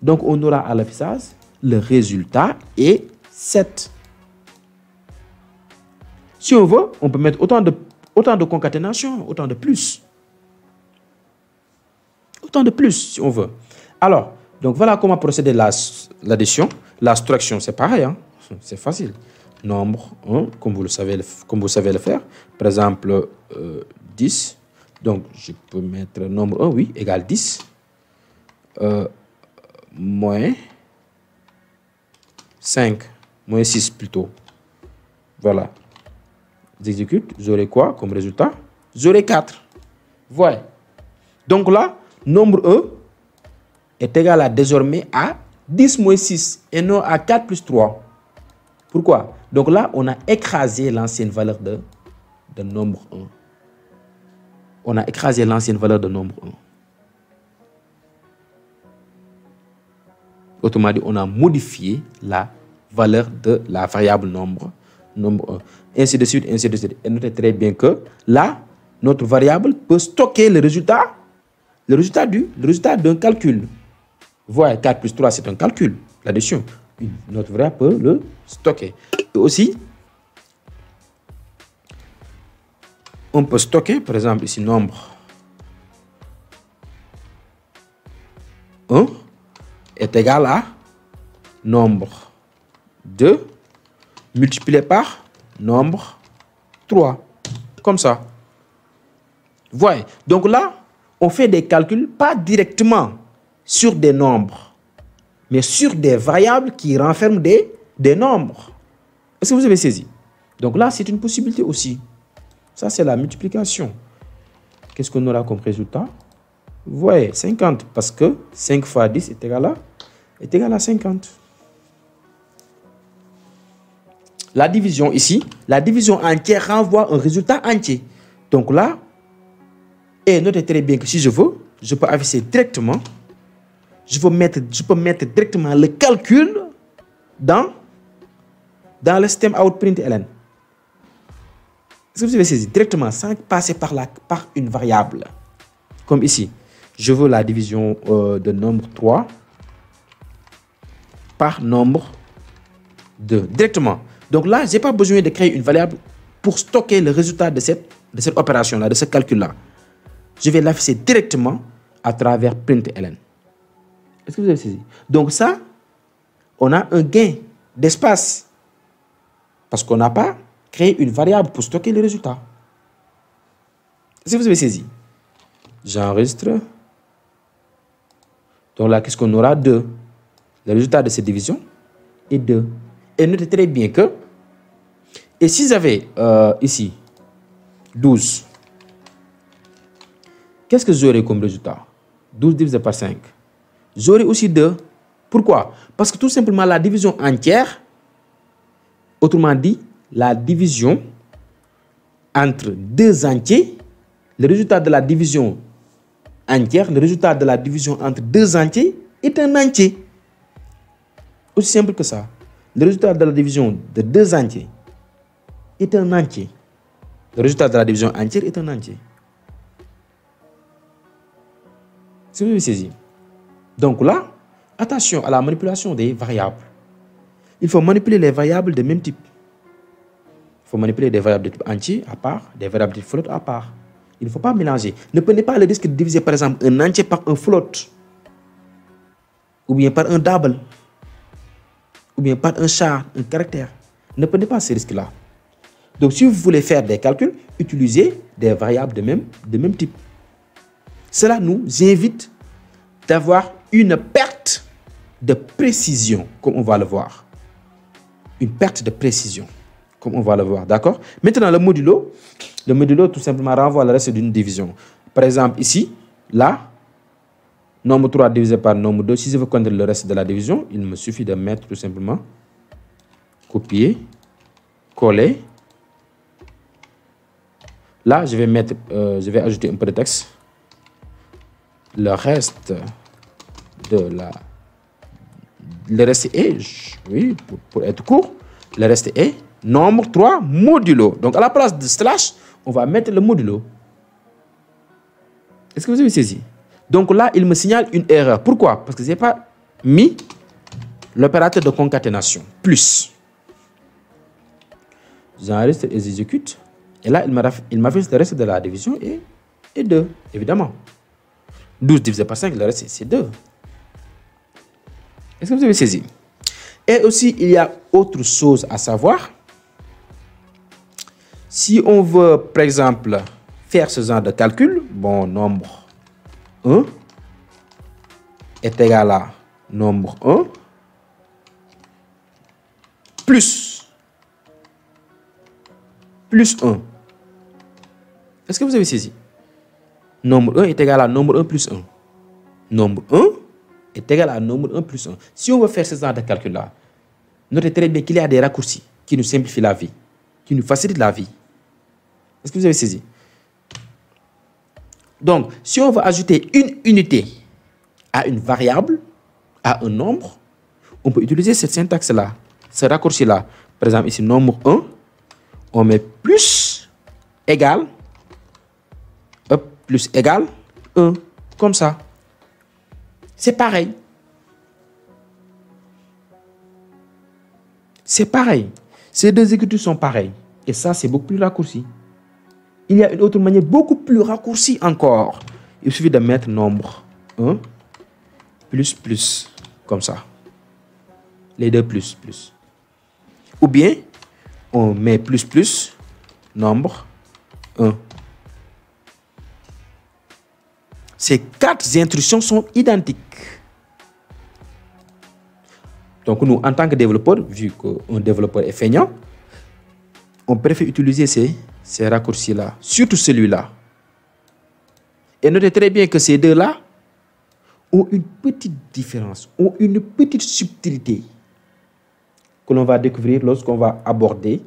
Donc, on aura à l'affichage le résultat est 7. Si on veut, on peut mettre autant de concaténation, autant de plus. Autant de plus, si on veut. Alors, donc voilà comment procéder l'addition. La soustraction, c'est pareil, hein? C'est facile. Nombre 1, comme vous savez le faire. Par exemple, 10. Donc, je peux mettre nombre 1, oui, égale 10. Moins 5. Moins 6 plutôt. Voilà. J'exécute. J'aurai quoi comme résultat? J'aurai 4. Voilà. Donc là, nombre 1 est égal à désormais à 10 moins 6 et non à 4 plus 3. Pourquoi? Donc là, on a écrasé l'ancienne valeur de nombre 1. On a écrasé l'ancienne valeur de nombre 1. Autrement dit, on a modifié la valeur de la variable nombre 1. Ainsi de suite, ainsi de suite. Et notez très bien que là, notre variable peut stocker le résultat d'un calcul. Voilà, 4 plus 3, c'est un calcul, l'addition. Notre variable peut le stocker. Et aussi, on peut stocker, par exemple, ici, nombre 1 est égal à nombre 2 multiplié par nombre 3. Comme ça. Voyez. Donc là, on fait des calculs pas directement sur des nombres, mais sur des variables qui renferment des nombres. Est-ce que vous avez saisi? Donc là, c'est une possibilité aussi. Ça, c'est la multiplication. Qu'est-ce qu'on aura comme résultat? Vous voyez, 50, parce que 5 fois 10 est égal à 50. La division ici, la division entière renvoie un résultat entier. Donc là, et notez très bien que si je veux, je peux afficher directement, je peux mettre directement le calcul dans le système outprintln. Est-ce que vous avez saisi? Directement, sans passer par une variable. Comme ici, je veux la division de nombre 3 par nombre 2. Directement. Donc là, je n'ai pas besoin de créer une variable pour stocker le résultat de cette opération-là, de ce calcul-là. Je vais l'afficher directement à travers println. Est-ce que vous avez saisi? Donc ça, on a un gain d'espace. Parce qu'on n'a pas créé une variable pour stocker le résultat. Est-ce que vous avez saisi? J'enregistre. Donc là, qu'est-ce qu'on aura? 2. Le résultat de cette division est 2. Et notez très bien que, et si j'avais ici 12, qu'est-ce que j'aurais comme résultat? 12 divisé par 5. J'aurai aussi 2. Pourquoi? Parce que tout simplement la division entière, autrement dit, la division entre deux entiers, le résultat de la division entière, le résultat de la division entre deux entiers est un entier. Aussi simple que ça. Le résultat de la division de deux entiers est un entier. Le résultat de la division entière est un entier. Si vous avez saisi. Donc là, attention à la manipulation des variables. Il faut manipuler les variables de même type. Il faut manipuler des variables de type entier à part, des variables de type float à part. Il ne faut pas mélanger. Ne prenez pas le risque de diviser par exemple un entier par un float. Ou bien par un double. Ou bien par un char, un caractère. Ne prenez pas ce risque-là. Donc si vous voulez faire des calculs, utilisez des variables de même type. Cela nous invite d'avoir une perte de précision, comme on va le voir. Une perte de précision, comme on va le voir, d'accord? Maintenant, le modulo tout simplement renvoie le reste d'une division. Par exemple, ici, là, nombre 3 divisé par nombre 2, si je veux connaître le reste de la division, il me suffit de mettre tout simplement copier, coller. Là, je vais ajouter un peu de texte. Le reste est, oui, pour être court, le reste est nombre 3 modulo. Donc, à la place de slash, on va mettre le modulo. Est-ce que vous avez saisi? Donc là, il me signale une erreur. Pourquoi? Parce que je n'ai pas mis l'opérateur de concaténation. Plus. J'enregistre et j'exécute. Et là, il m'affiche le reste de la division et 2, évidemment. 12 divisé par 5, le reste, c'est 2. Est-ce que vous avez saisi? Et aussi, il y a autre chose à savoir. Si on veut, par exemple, faire ce genre de calcul, bon, nombre 1 est égal à nombre 1 plus 1. Est-ce que vous avez saisi? Nombre 1 est égal à nombre 1 plus 1. Nombre 1 est égal à nombre 1 plus 1. Si on veut faire ce genre de calcul-là, notez très bien qu'il y a des raccourcis qui nous simplifient la vie, qui nous facilitent la vie. Est-ce que vous avez saisi? Donc, si on veut ajouter une unité à une variable, à un nombre, on peut utiliser cette syntaxe-là, ce raccourci-là. Par exemple, ici, nombre 1, on met plus égal, plus égal 1, comme ça. C'est pareil. C'est pareil. Ces deux écritures sont pareilles. Et ça, c'est beaucoup plus raccourci. Il y a une autre manière beaucoup plus raccourcie encore. Il suffit de mettre nombre 1 plus, comme ça. Les deux plus. Ou bien, on met plus, nombre 1. Ces 4 instructions sont identiques. Donc nous, en tant que développeur, vu qu'un développeur est feignant, on préfère utiliser ces raccourcis-là, surtout celui-là. Et notez très bien que ces deux-là ont une petite différence, ont une petite subtilité que l'on va découvrir lorsqu'on va aborder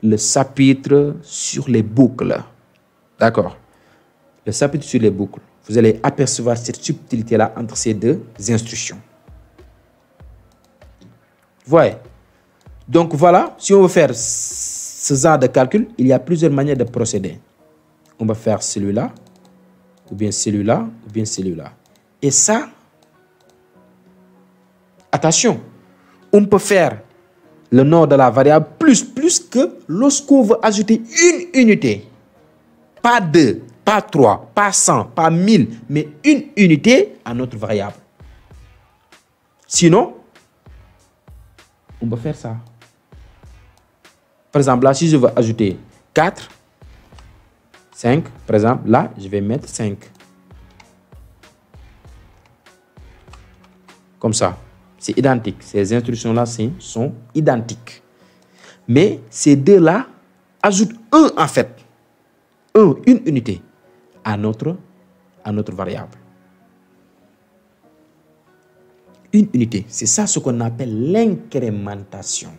le chapitre sur les boucles. D'accord? Le chapitre sur les boucles. Vous allez apercevoir cette subtilité-là entre ces deux instructions. Voyez. Donc voilà, si on veut faire ce genre de calcul, il y a plusieurs manières de procéder. On va faire celui-là, ou bien celui-là, ou bien celui-là. Et ça, attention, on peut faire le nom de la variable plus que lorsqu'on veut ajouter une unité. Pas 2, pas 3, pas 100, pas 1000, mais une unité à notre variable. Sinon, on peut faire ça. Par exemple, là, si je veux ajouter 4, 5, par exemple, là, je vais mettre 5. Comme ça. C'est identique. Ces instructions-là sont identiques. Mais ces deux-là ajoutent en fait. Une unité à notre variable. une unité. C'est ça ce qu'on appelle l'incrémentation.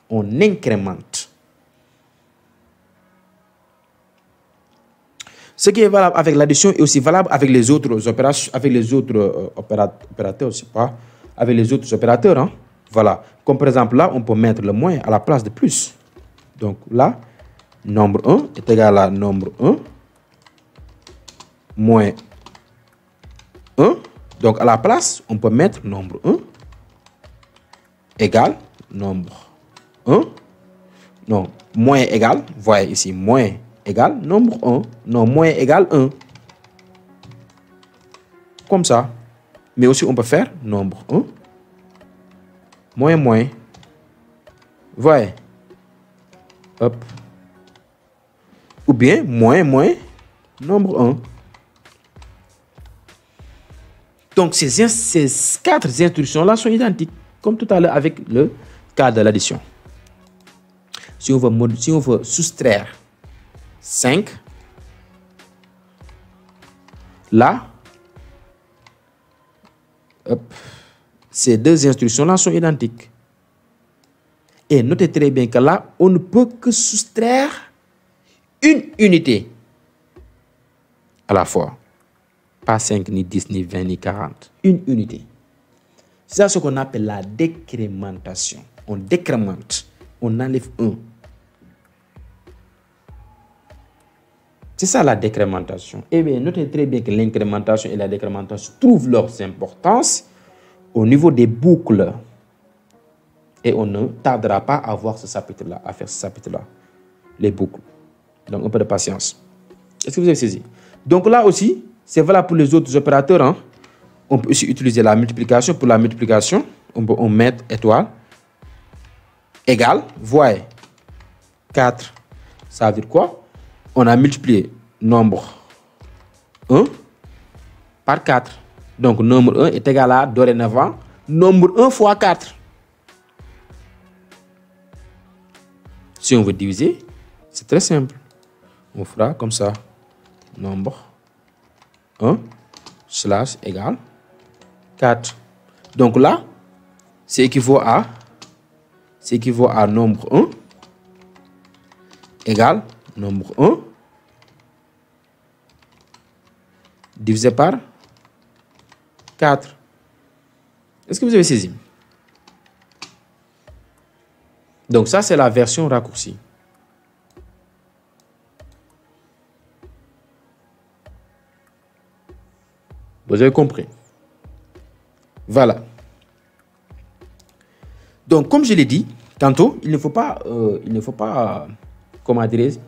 On incrémente. Ce qui est valable avec l'addition est aussi valable avec les autres opérations, avec les autres opérateurs, je sais pas, avec les autres opérateurs. Hein? Voilà. Comme par exemple là, on peut mettre le moins à la place de plus. Donc là, nombre 1 est égal à nombre 1 moins 1. Donc à la place, on peut mettre nombre 1 égale nombre 1. Non, moins égal, voyez ici, moins égale nombre 1. Non, moins égale 1. Comme ça. Mais aussi, on peut faire nombre 1 moins moins. Voyez. Hop. Ou bien moins moins nombre 1. Donc, ces 4 instructions-là sont identiques, comme tout à l'heure avec le cas de l'addition. Si on veut soustraire 5, là, ces 2 instructions-là sont identiques. Et notez très bien que là, on ne peut que soustraire une unité à la fois. Pas 5, ni 10, ni 20, ni 40. Une unité. C'est ça ce qu'on appelle la décrémentation. On décrémente. On enlève 1. C'est ça la décrémentation. Eh bien, notez très bien que l'incrémentation et la décrémentation trouvent leur importance au niveau des boucles. Et on ne tardera pas à voir ce chapitre-là, à faire ce chapitre-là. Les boucles. Donc, un peu de patience. Est-ce que vous avez saisi? Donc là aussi, c'est valable pour les autres opérateurs. Hein. On peut aussi utiliser la multiplication. Pour la multiplication, on met étoile égale, voyez, 4. Ça veut dire quoi? On a multiplié nombre 1 par 4. Donc, nombre 1 est égal à, dorénavant, nombre 1 fois 4. Si on veut diviser, c'est très simple. On fera comme ça. Nombre 1 slash égale 4. Donc là, c'est équivaut à nombre 1 égale nombre 1 divisé par 4. Est-ce que vous avez saisi? Donc ça, c'est la version raccourcie. Vous avez compris? Voilà. Donc, comme je l'ai dit tantôt, il ne faut pas, comment dirais-je,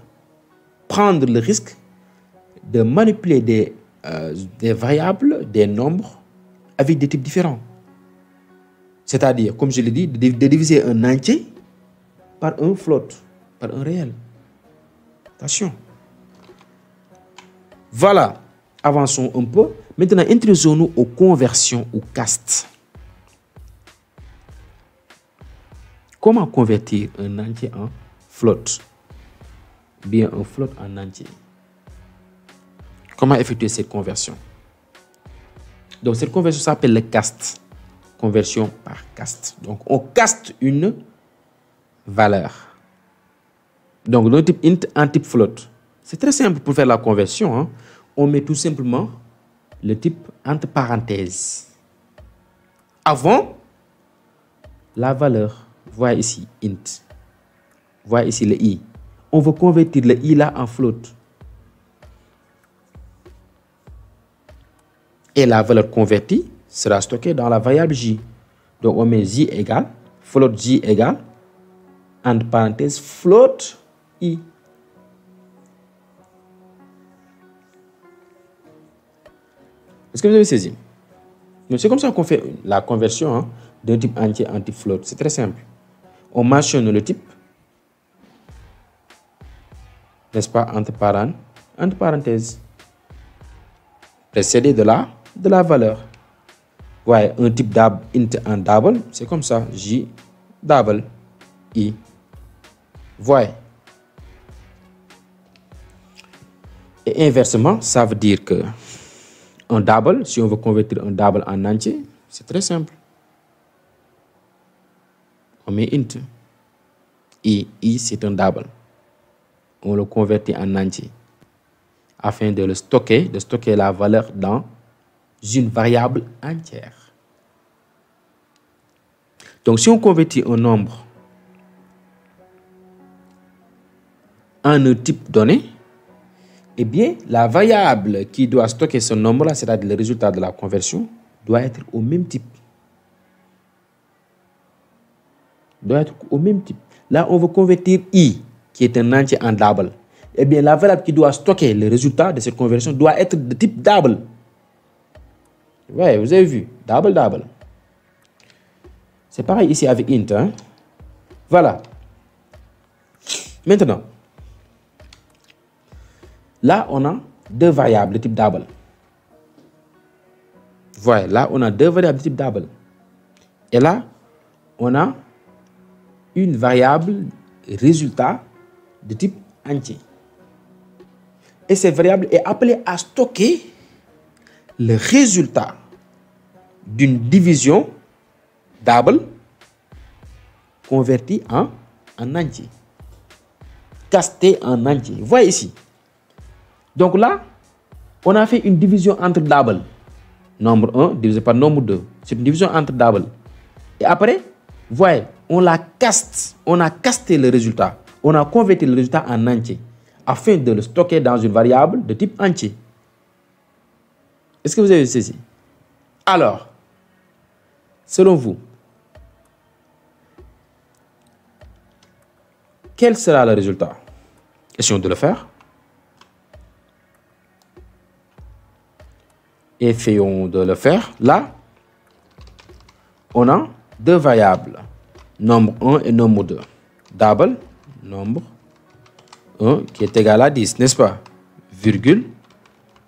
prendre le risque de manipuler des variables, des nombres avec des types différents. C'est-à-dire, comme je l'ai dit, de diviser un entier par un float, par un réel. Attention. Voilà. Avançons un peu. Maintenant, intéressons-nous aux conversions ou castes. Comment convertir un entier en float? Bien, un float en entier. Comment effectuer cette conversion? Donc, cette conversion s'appelle le caste. Conversion par caste. Donc, on caste une valeur. Donc, d'un type int en type float. C'est très simple pour faire la conversion. Hein. On met tout simplement le type entre parenthèses. Avant la valeur. Voyez ici, int. Voyez ici le i. On veut convertir le i là en float. Et la valeur convertie sera stockée dans la variable j. Donc on met j égale, float j égale, entre parenthèses, float i. Est-ce que vous avez saisi? C'est comme ça qu'on fait la conversion hein, d'un type entier en type float. C'est très simple. On mentionne le type, n'est-ce pas, entre parenthèses, précédé de la valeur. Voyez, un type int en double, c'est comme ça, j double i. Voyez. Et inversement, ça veut dire que un double, si on veut convertir un double en entier, c'est très simple. On met int. I c'est un double. On le convertit en entier afin de stocker la valeur dans une variable entière. Donc, si on convertit un nombre en un type donné, eh bien, la variable qui doit stocker ce nombre-là, c'est-à-dire le résultat de la conversion, doit être au même type. Là, on veut convertir i, qui est un entier, en double. Eh bien, la variable qui doit stocker le résultat de cette conversion doit être de type double. Ouais, vous avez vu, double. C'est pareil ici avec int. Hein? Voilà. Maintenant, là, on a deux variables de type double. Voilà, là, on a deux variables de type double. Et là, on a une variable résultat de type entier. Et cette variable est appelée à stocker le résultat d'une division double converti en entier. Casté en entier. Voyez ici. Donc là, on a fait une division entre double. Nombre 1 divisé par nombre 2. C'est une division entre double. Et après, voyez, on la caste. On a casté le résultat. On a converti le résultat en entier afin de le stocker dans une variable de type entier. Est-ce que vous avez saisi? Alors, selon vous, quel sera le résultat? Essayons de le faire. Essayons de le faire. Là, on a deux variables, nombre 1 et nombre 2. Double, nombre 1 qui est égal à 10, n'est-ce pas? Virgule,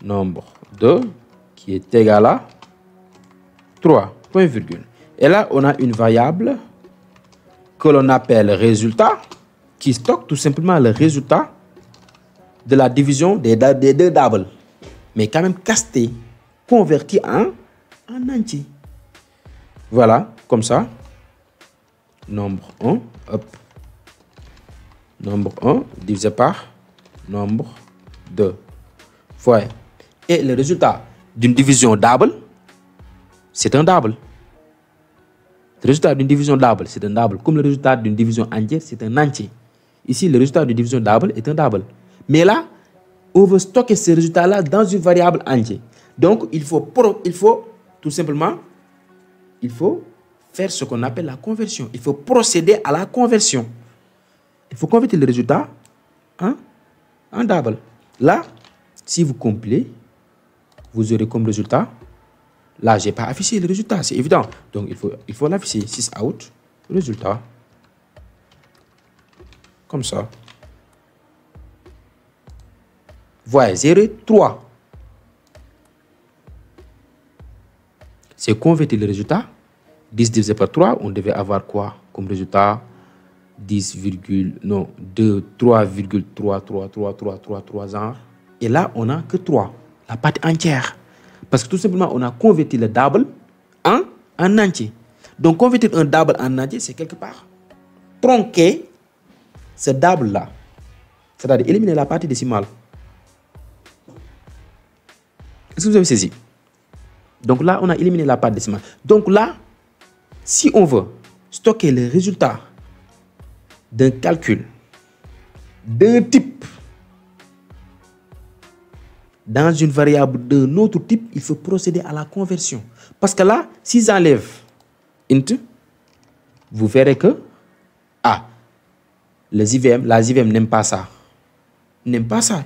nombre 2 qui est égal à 3, point virgule. Et là, on a une variable que l'on appelle résultat, qui stocke tout simplement le résultat de la division des deux doubles, mais quand même casté, converti en entier. Voilà, comme ça. Nombre 1, hop. Nombre 1 divisé par nombre 2. Voilà. Et le résultat d'une division double, c'est un double. Le résultat d'une division double, c'est un double. Comme le résultat d'une division entière, c'est un entier. Ici, le résultat d'une division double est un double. Mais là, on veut stocker ce résultat-là dans une variable entière. Donc, il faut tout simplement, il faut faire ce qu'on appelle la conversion. Il faut procéder à la conversion. Il faut convertir le résultat en double. Là, si vous compilez, vous aurez comme résultat. Là, je n'ai pas affiché le résultat, c'est évident. Donc, il faut l'afficher. 6 out, résultat. Comme ça. Voilà, 0, 3. C'est convertir le résultat. 10 divisé par 3, on devait avoir quoi comme résultat? 3,3 ans. Et là, on n'a que 3. La partie entière. Parce que tout simplement, on a converti le double en entier. Donc, convertir un double en entier, c'est quelque part tronquer ce double-là. C'est-à-dire éliminer la partie décimale. Est-ce que vous avez saisi? Donc là, on a éliminé la partie décimale. Donc là, si on veut stocker le résultat d'un calcul d'un type dans une variable d'un autre type, il faut procéder à la conversion. Parce que là, si j'enlève int, vous verrez que la JVM n'aime pas ça. N'aime pas ça.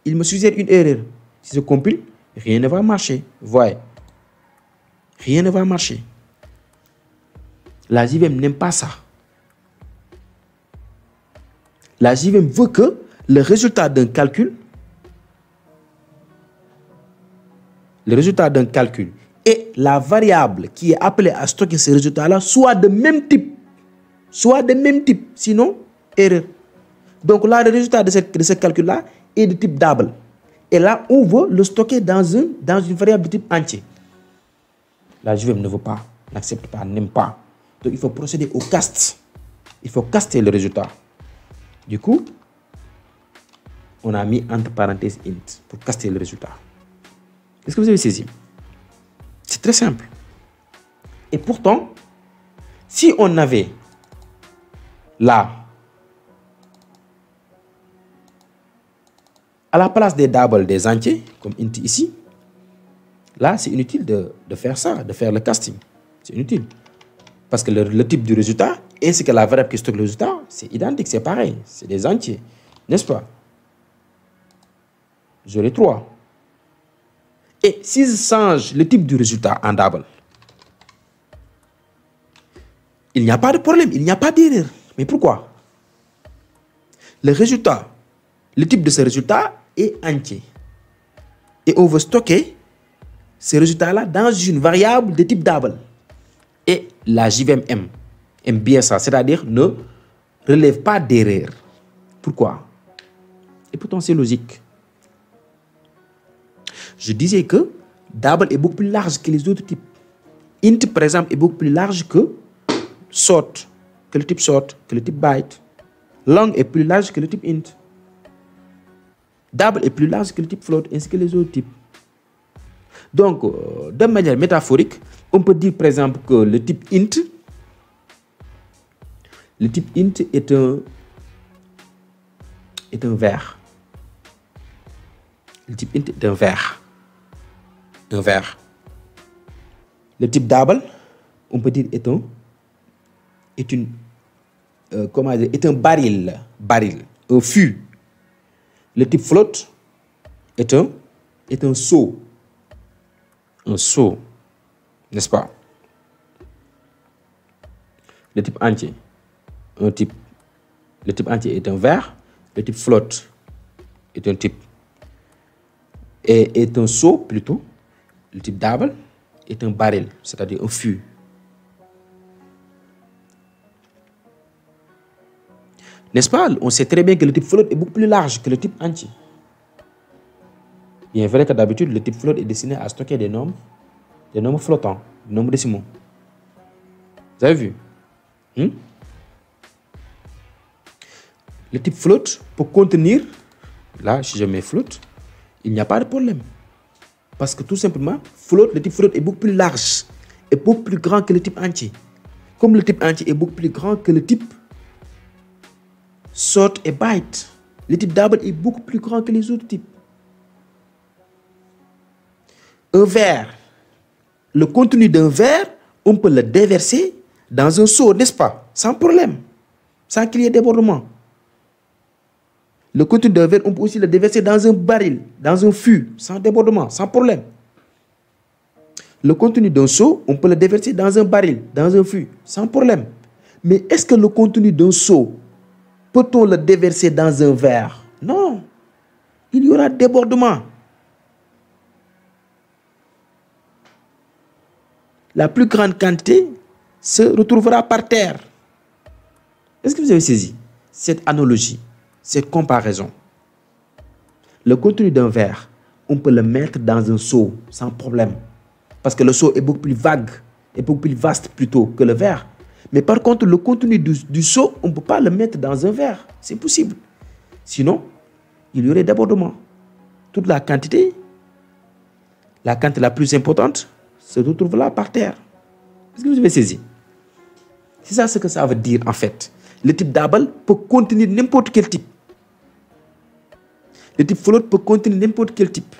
Il me suggère une erreur. Si je compile, rien ne va marcher. Voyez. Rien ne va marcher. La JVM n'aime pas ça. La JVM veut que le résultat d'un calcul et la variable qui est appelée à stocker ce résultat-là soit de même type. Sinon, erreur. Donc là, le résultat de ce calcul-là est de type double. Et là, on veut le stocker dans une variable de type entier. La JVM ne veut pas, n'accepte pas, n'aime pas. Donc, il faut procéder au cast. il faut caster le résultat. Du coup, on a mis entre parenthèses int pour caster le résultat. Est-ce que vous avez saisi? C'est très simple. Et pourtant, si on avait là, à la place des doubles, des entiers, comme int ici, là, c'est inutile de faire ça, de faire le casting. C'est inutile. Parce que le type du résultat, ainsi que la variable qui stocke le résultat, c'est identique, c'est pareil. C'est des entiers, n'est-ce pas? J'aurai 3. Et si je change le type du résultat en double, il n'y a pas de problème, il n'y a pas d'erreur. Mais pourquoi? Le résultat, le type de ce résultat est entier. Et on veut stocker ce résultat-là dans une variable de type double. Et la JVM aime bien ça, c'est-à-dire ne relève pas d'erreur. Pourquoi? Et pourtant, c'est logique. Je disais que double est beaucoup plus large que les autres types. Int, par exemple, est beaucoup plus large que sort, que le type sort, que le type byte. Long est plus large que le type int. Double est plus large que le type float, ainsi que les autres types. Donc, de manière métaphorique, on peut dire par exemple que le type int est un vert. Le type int est un vert. Un vert. Le type double, on peut dire est un baril, un fût. Le type float est un seau. Un seau, n'est-ce pas? Le type entier, le type entier est un verre. Le type float est un type est un seau plutôt. Le type double est un baril, c'est-à-dire un fût. N'est-ce pas? On sait très bien que le type float est beaucoup plus large que le type entier. Bien vrai que d'habitude, le type float est destiné à stocker des nombres flottants, des nombres décimaux. Vous avez vu? Le type float peut contenir, là, si je mets float, il n'y a pas de problème. Parce que tout simplement, le type float est beaucoup plus large et beaucoup plus grand que le type entier. Comme le type entier est beaucoup plus grand que le type sort et byte, le type double est beaucoup plus grand que les autres types. Un verre, le contenu d'un verre, on peut le déverser dans un seau, n'est-ce pas? Sans problème, sans qu'il y ait débordement. Le contenu d'un verre, on peut aussi le déverser dans un baril, dans un fût, sans débordement, sans problème. Le contenu d'un seau, on peut le déverser dans un baril, dans un fût, sans problème. Mais est-ce que le contenu d'un seau, peut-on le déverser dans un verre? Non, il y aura débordement. La plus grande quantité se retrouvera par terre. Est-ce que vous avez saisi cette analogie, cette comparaison? Le contenu d'un verre, on peut le mettre dans un seau sans problème. Parce que le seau est beaucoup plus vague, est beaucoup plus vaste plutôt que le verre. Mais par contre, le contenu du seau, on ne peut pas le mettre dans un verre. C'est possible. Sinon, il y aurait débordement. Toute la quantité la plus importante, se retrouve là par terre. Est-ce que vous avez saisi? C'est ça ce que ça veut dire en fait. Le type double peut contenir n'importe quel type. Le type float peut contenir n'importe quel type.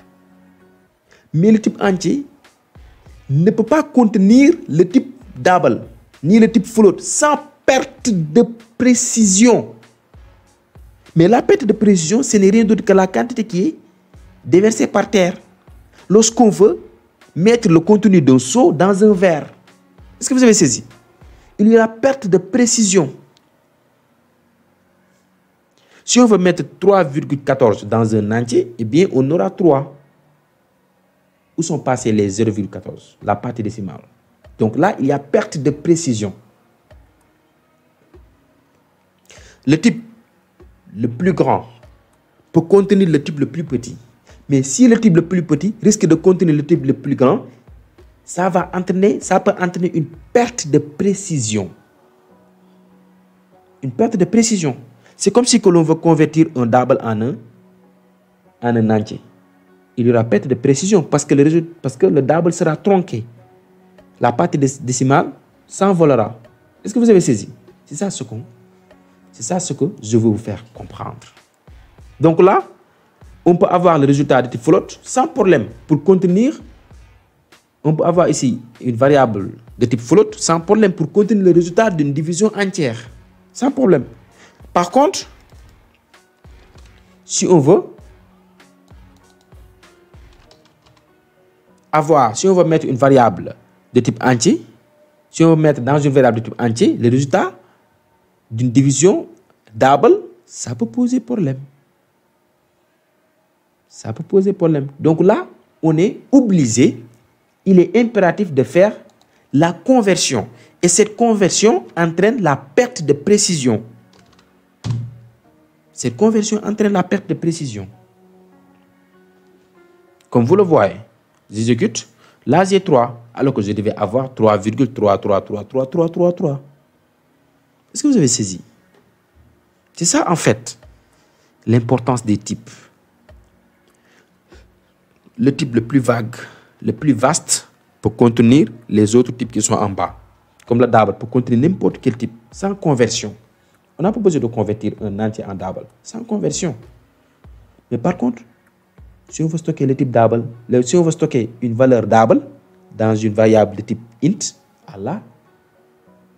Mais le type entier ne peut pas contenir le type double, ni le type float, sans perte de précision. Mais la perte de précision, ce n'est rien d'autre que la quantité qui est déversée par terre. Lorsqu'on veut mettre le contenu d'un seau dans un verre. Est-ce que vous avez saisi? Il y aura perte de précision. Si on veut mettre 3,14 dans un entier, eh bien, on aura 3. Où sont passés les 0,14? La partie décimale. Donc là, il y a perte de précision. Le type le plus grand peut contenir le type le plus petit. Mais si le type le plus petit risque de contenir le type le plus grand, ça peut entraîner une perte de précision. une perte de précision. C'est comme si que l'on veut convertir un double en un entier. Il y aura perte de précision parce que le double sera tronqué. La partie décimale s'envolera. Est-ce que vous avez saisi? C'est ça ce que je veux vous faire comprendre. Donc là, on peut avoir le résultat de type float sans problème. Pour contenir, on peut avoir ici une variable de type float sans problème pour contenir le résultat d'une division entière. Sans problème. Par contre, si on veut mettre une variable de type entier, si on veut mettre dans une variable de type entier, le résultat d'une division double, ça peut poser problème. Ça peut poser problème. Donc là, on est obligé, il est impératif de faire la conversion. Et cette conversion entraîne la perte de précision. Cette conversion entraîne la perte de précision. Comme vous le voyez, j'exécute. Là, j'ai 3, alors que je devais avoir 3,3333333. Est-ce que vous avez saisi? C'est ça, en fait, l'importance des types. Le type le plus vague, le plus vaste, peut contenir les autres types qui sont en bas. Comme le double, peut contenir n'importe quel type, sans conversion. On n'a pas besoin de convertir un entier en double, sans conversion. Mais par contre, si on veut stocker le type double, si on veut stocker une valeur double dans une variable de type int, là,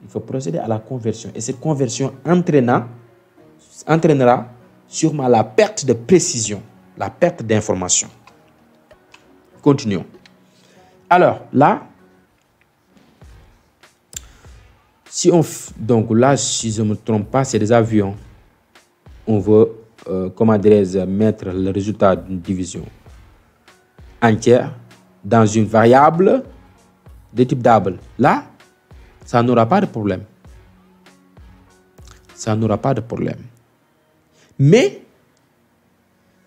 il faut procéder à la conversion. Et cette conversion entraînera sûrement la perte de précision, la perte d'information. Continuons. Alors, là, donc là, si je ne me trompe pas, c'est des avions. On veut, comment dirais-je, mettre le résultat d'une division entière dans une variable de type double. Là, ça n'aura pas de problème. Ça n'aura pas de problème. Mais,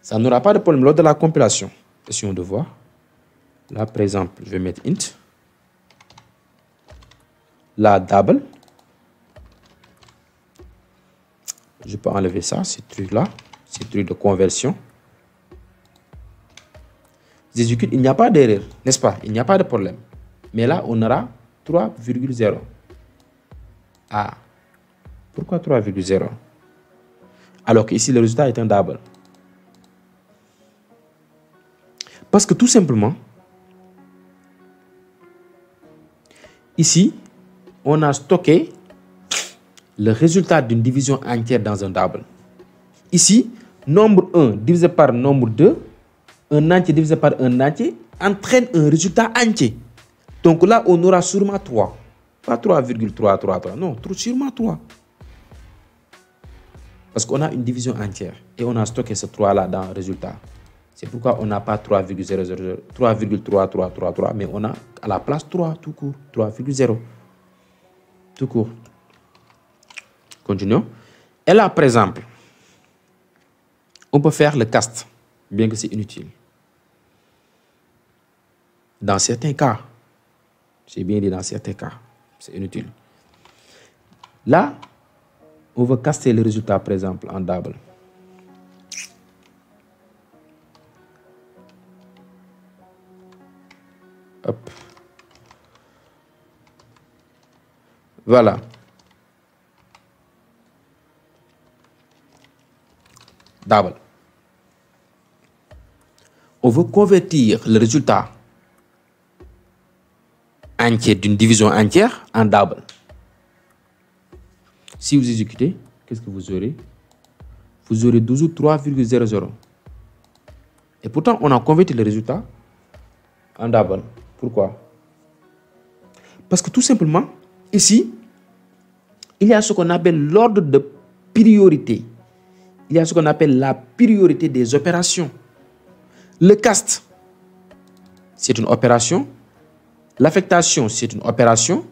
ça n'aura pas de problème lors de la compilation. Essayons de voir. Là, par exemple, je vais mettre int. Là, double. Je peux enlever ça, ces trucs-là, ces trucs de conversion. J'exécute, il n'y a pas d'erreur, n'est-ce pas? Il n'y a pas de problème. Mais là, on aura 3,0. Ah, pourquoi 3,0? Alors qu'ici, le résultat est un double. Parce que tout simplement, ici, on a stocké le résultat d'une division entière dans un double. Ici, nombre 1 divisé par nombre 2, un entier divisé par un entier, entraîne un résultat entier. Donc là, on aura sûrement 3. Pas 3,333, non, sûrement 3. Parce qu'on a une division entière et on a stocké ce 3-là dans le résultat. C'est pourquoi on n'a pas 3,3333, mais on a à la place 3 tout court, 3,0 tout court. Continuons. Et là, par exemple, on peut faire le cast, bien que c'est inutile. Dans certains cas, j'ai bien dit dans certains cas, c'est inutile. Là, on veut caster le résultat, par exemple, en double. Hop. Voilà. Double. On veut convertir le résultat entier d'une division entière en double. Si vous exécutez, qu'est-ce que vous aurez? Vous aurez 3,00. Et pourtant, on a converti le résultat en double. Pourquoi? Parce que tout simplement, ici, il y a ce qu'on appelle l'ordre de priorité. Il y a ce qu'on appelle la priorité des opérations. Le cast, c'est une opération. L'affectation, c'est une opération.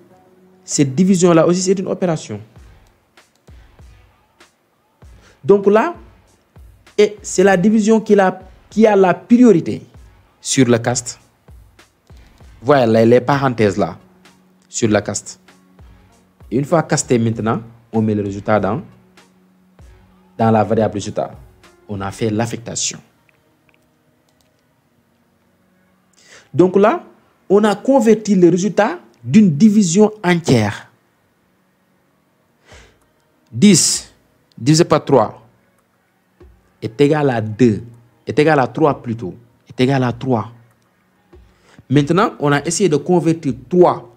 Cette division-là aussi, c'est une opération. Donc là, c'est la division qui a la priorité sur le cast. Voilà les parenthèses là, sur la cast. Et une fois casté maintenant, on met le résultat dans la variable résultat. On a fait l'affectation. Donc là, on a converti le résultat d'une division entière. 10 divisé par 3 est égal à 2, est égal à 3 plutôt, est égal à 3. Maintenant, on a essayé de convertir 3,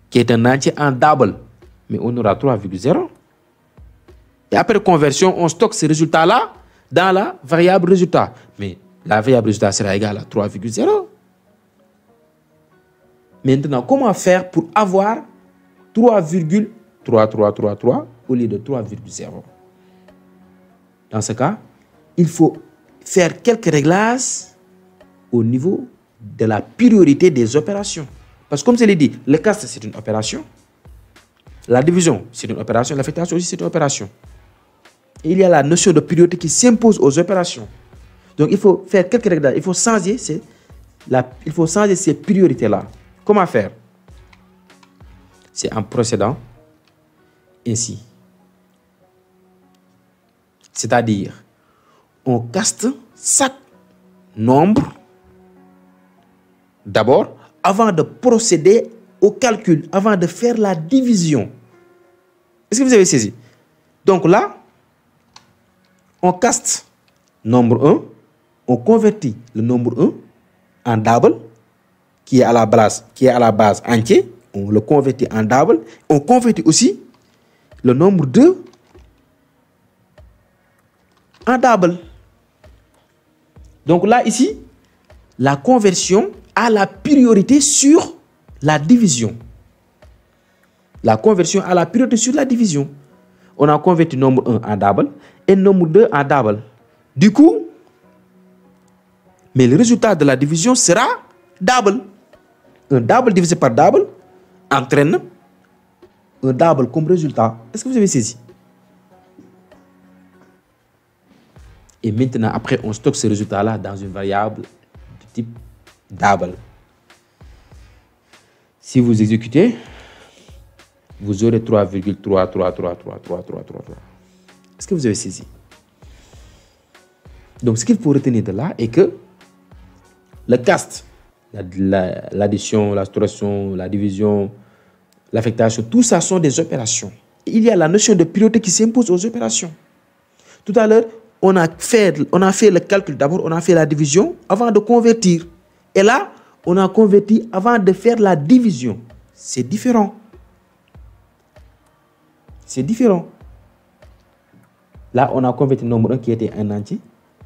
qui est un entier, en double, mais on aura 3,0. Et après conversion, on stocke ce résultat-là dans la variable résultat. Mais la variable résultat sera égale à 3,0. Maintenant, comment faire pour avoir 3,3333 au lieu de 3,0? Dans ce cas, il faut faire quelques réglages au niveau de la priorité des opérations. Parce que comme je l'ai dit, le cast c'est une opération, la division c'est une opération, l'affectation aussi c'est une opération. Et il y a la notion de priorité qui s'impose aux opérations. Donc il faut faire quelques réglages, il faut changer ces priorités-là. Comment faire? C'est en procédant ainsi. C'est-à-dire, on caste chaque nombre d'abord avant de procéder au calcul, avant de faire la division. Est-ce que vous avez saisi? Donc là, on caste nombre 1, on convertit le nombre 1 en double, qui est à la base entier, on le convertit en double. On convertit aussi le nombre 2 en double. Donc là, ici, la conversion a la priorité sur la division. La conversion a la priorité sur la division. On a converti nombre 1 en double et nombre 2 en double. Du coup, mais le résultat de la division sera double. Un double divisé par double entraîne un double comme résultat. Est-ce que vous avez saisi? Et maintenant, après, on stocke ce résultat-là dans une variable de type double. Si vous exécutez, vous aurez 3,333333. Est-ce que vous avez saisi? Donc, ce qu'il faut retenir de là est que le cast, l'addition, la soustraction, la division, l'affectation, tout ça sont des opérations. Il y a la notion de priorité qui s'impose aux opérations. Tout à l'heure, on a fait le calcul. D'abord, on a fait la division avant de convertir. Et là, on a converti avant de faire la division. C'est différent. C'est différent. Là, on a converti le nombre 1 qui était un entier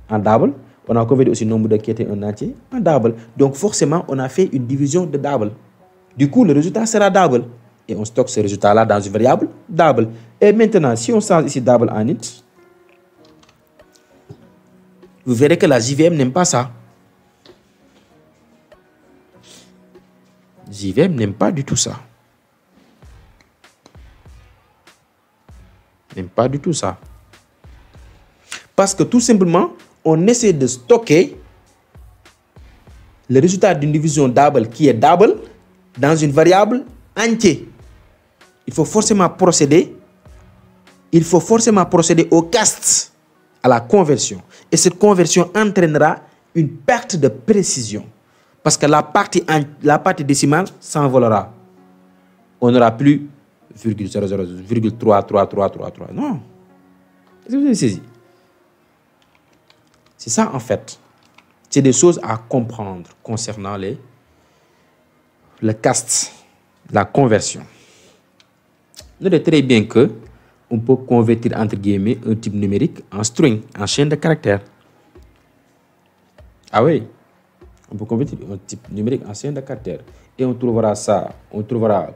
en double. On a converti aussi le nombre 2 qui était un entier en double. Donc, forcément, on a fait une division de double. Du coup, le résultat sera double. Et on stocke ce résultat-là dans une variable double. Et maintenant, si on change ici double en int, vous verrez que la JVM n'aime pas ça. JVM n'aime pas du tout ça. N'aime pas du tout ça. Parce que tout simplement, on essaie de stocker le résultat d'une division double qui est double dans une variable entière. Il faut forcément procéder au cast, à la conversion. Et cette conversion entraînera une perte de précision. Parce que la partie décimale s'envolera. On n'aura plus 0,0033333. Non. Est-ce que vous avez saisi? C'est ça en fait. C'est des choses à comprendre concernant le cast, la conversion. Notez très bien que on peut convertir entre guillemets un type numérique en string, en chaîne de caractères. Ah oui, on peut convertir un type numérique en chaîne de caractères. Et on trouvera ça,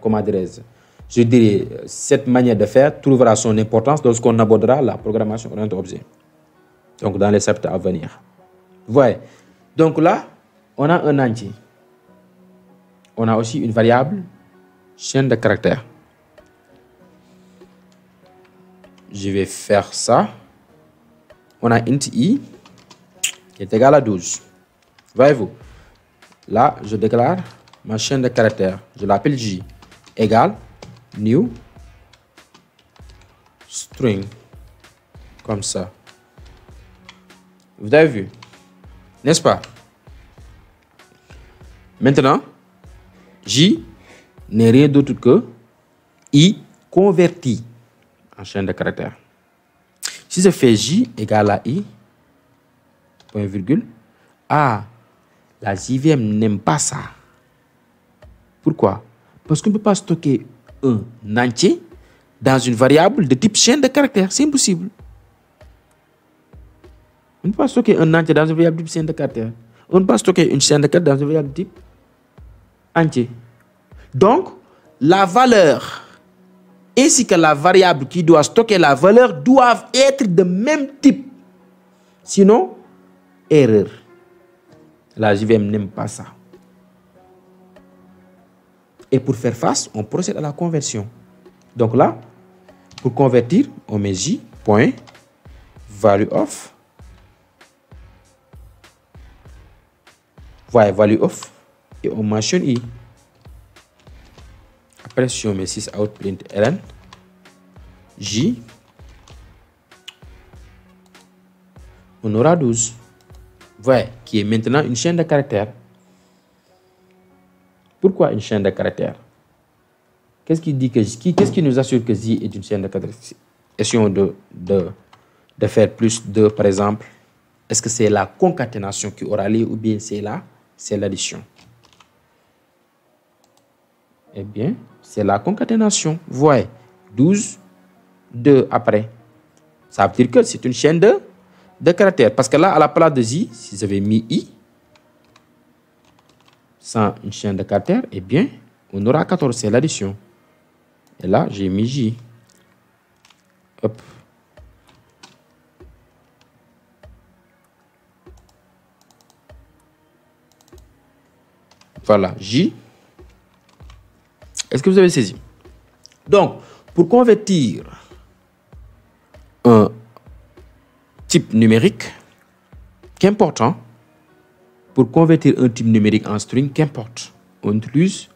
comment dirais-je, je dirais, cette manière de faire trouvera son importance lorsqu'on abordera la programmation orientée objet. Donc, dans les chapitres à venir. Vous voyez. Donc là, on a un entier. On a aussi une variable chaîne de caractères. Je vais faire ça. On a int i qui est égal à 12. Voyez-vous. Là, je déclare ma chaîne de caractères. Je l'appelle j égale new string. Comme ça. Vous avez vu? N'est-ce pas? Maintenant, J n'est rien d'autre que I converti en chaîne de caractères. Si je fais J égale à I, point virgule, la JVM n'aime pas ça. Pourquoi? Parce qu'on ne peut pas stocker un entier dans une variable de type chaîne de caractères. C'est impossible. On ne peut pas stocker un entier dans une variable de type chaîne de caractères. On ne peut pas stocker une chaîne de caractères dans une variable de type entier. Donc, la valeur ainsi que la variable qui doit stocker la valeur doivent être de même type. Sinon, erreur. La JVM n'aime pas ça. Et pour faire face, on procède à la conversion. Donc là, pour convertir, on met J, point, value of. Voilà, value of. Et on mentionne I. Après, si on met 6 out print ln, J, on aura 12. Voilà, qui est maintenant une chaîne de caractères. Pourquoi une chaîne de caractères? Qu'est-ce qui dit que qu'est-ce qui nous assure que J est une chaîne de caractères? Essayons de faire plus de, par exemple. Est-ce que c'est la concaténation qui aura lieu ou bien c'est l'addition? Eh bien, c'est la concaténation. Vous voyez, 12, 2 après. Ça veut dire que c'est une chaîne de caractères. Parce que là, à la place de J, si j'avais mis I, sans une chaîne de caractères, eh bien, on aura 14, c'est l'addition. Et là, j'ai mis J. Hop. Voilà, J. Est-ce que vous avez saisi? Donc, pour convertir un type numérique, qu'importe, hein? Pour convertir un type numérique en string, qu'importe, on utilise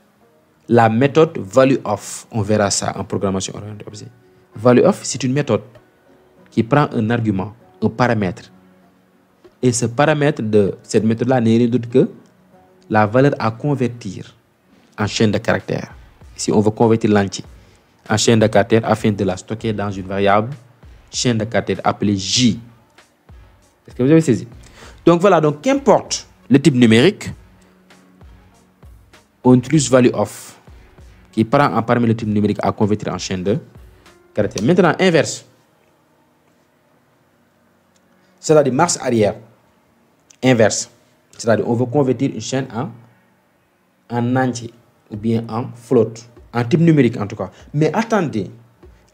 la méthode valueOf. On verra ça en programmation orientée objet. ValueOf, c'est une méthode qui prend un argument, un paramètre. Et ce paramètre de cette méthode-là n'est rien d'autre que la valeur à convertir en chaîne de caractères. Si on veut convertir l'entier en chaîne de caractères afin de la stocker dans une variable chaîne de caractères appelée J. Est-ce que vous avez saisi? Donc voilà, donc qu'importe le type numérique, on utilise valueOf qui prend en paramètre le type numérique à convertir en chaîne de caractères. Maintenant, inverse. C'est-à-dire marche arrière. Inverse. C'est-à-dire on veut convertir une chaîne en entier ou bien en float, en type numérique en tout cas. Mais attendez,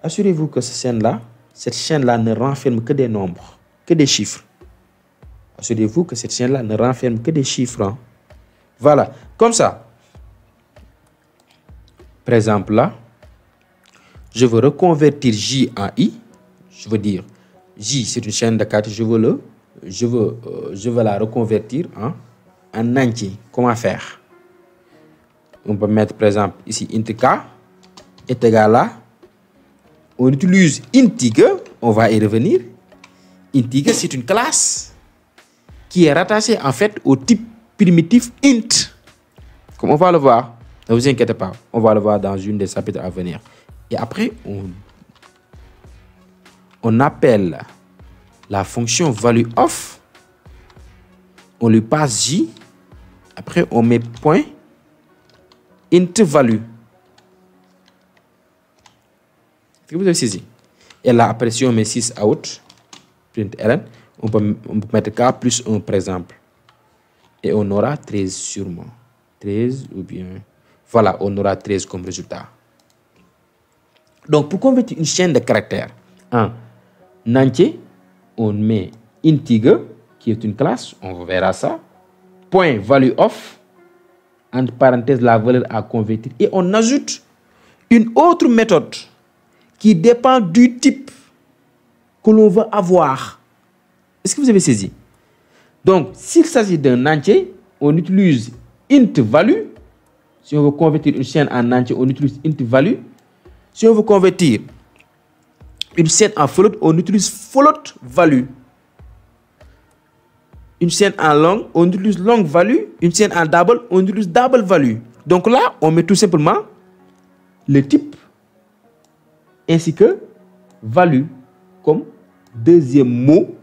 assurez-vous que cette chaîne-là ne renferme que des nombres, que des chiffres. Assurez-vous que cette chaîne-là ne renferme que des chiffres. Hein. Voilà, comme ça. Par exemple là, je veux reconvertir J en I. Je veux dire, J c'est une chaîne de caractères, je veux la reconvertir en entier. Comment faire? On peut mettre par exemple ici int k est égal à, on utilise integer, on va y revenir. Integer c'est une classe qui est rattachée en fait au type primitif int. Comme on va le voir, ne vous inquiétez pas, on va le voir dans une des chapitres à venir. Et après, on appelle la fonction valueOf, on lui passe J, après on met point int value. Est-ce que vous avez saisi? Et là, après, si on met 6 out, print ln, on peut mettre k plus 1 par exemple. Et on aura 13 sûrement. 13 ou bien... Voilà, on aura 13 comme résultat. Donc, pour convertir une chaîne de caractères en entier, on met integer, qui est une classe, on verra ça, point valueOf, entre parenthèses la valeur à convertir, et on ajoute une autre méthode qui dépend du type que l'on veut avoir. Est-ce que vous avez saisi? Donc, s'il s'agit d'un entier, on utilise int value. Si on veut convertir une chaîne en entier, on utilise int value. Si on veut convertir Une chaîne en float, on utilise float value. Une chaîne en long, on utilise long value. Une chaîne en double, on utilise double value. Donc là, on met tout simplement le type ainsi que value comme deuxième mot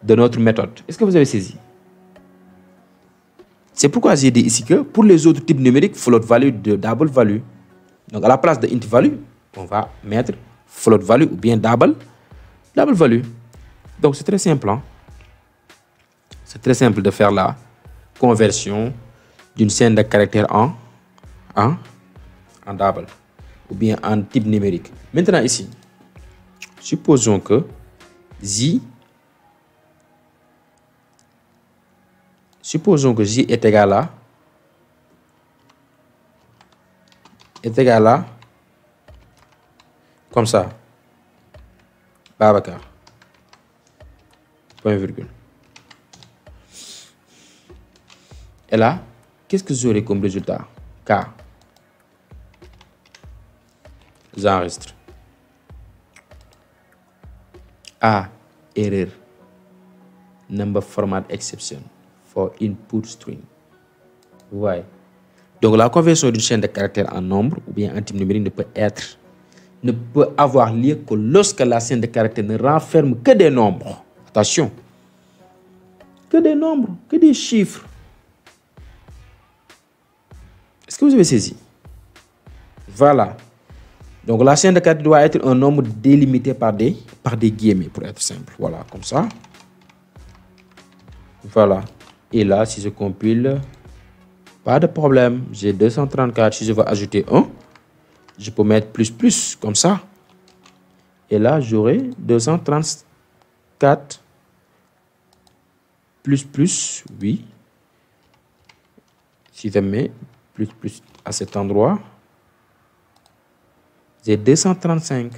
de notre méthode. Est-ce que vous avez saisi? C'est pourquoi j'ai dit ici que pour les autres types numériques, float value de double value. Donc à la place de int value, on va mettre float value ou bien double value. Donc c'est très simple. Hein? C'est très simple de faire la conversion d'une chaîne de caractères en double ou bien en type numérique. Maintenant ici, supposons que J est égal à comme ça, Babacar, point virgule. Et là, qu'est-ce que j'aurai comme résultat? K. J'enregistre. A. Erreur. Number format exception for input string. Vous voyez? Donc la conversion d'une chaîne de caractères en nombre ou bien en type numérique ne peut avoir lieu que lorsque la chaîne de caractères ne renferme que des nombres. Attention. Que des nombres, que des chiffres. Est-ce que vous avez saisi? Voilà. Donc la chaîne de caractères doit être un nombre délimité par des guillemets pour être simple. Voilà, comme ça. Voilà. Et là, si je compile, pas de problème. J'ai 234. Si je veux ajouter 1, je peux mettre plus comme ça. Et là, j'aurai 234 plus, oui. Si je mets plus à cet endroit, j'ai 235.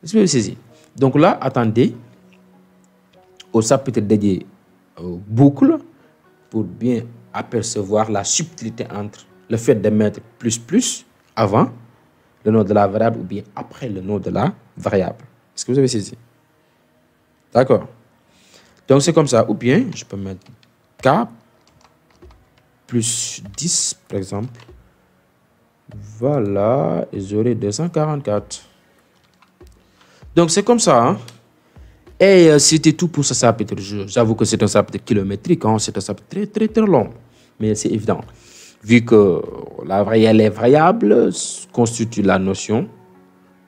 Est-ce que vous saisissez? Donc là, attendez au chapitre dédié aux boucles pour bien apercevoir la subtilité entre le fait de mettre plus avant le nom de la variable ou bien après le nom de la variable. Est-ce que vous avez saisi? D'accord. Donc c'est comme ça. Ou bien je peux mettre K plus 10 par exemple. Voilà. Et j'aurai 244. Donc c'est comme ça. Hein? Et c'était tout pour ce chapitre. J'avoue que c'est un chapitre kilométrique. Hein? C'est un chapitre très long. Mais c'est évident. Vu que les variables constituent la notion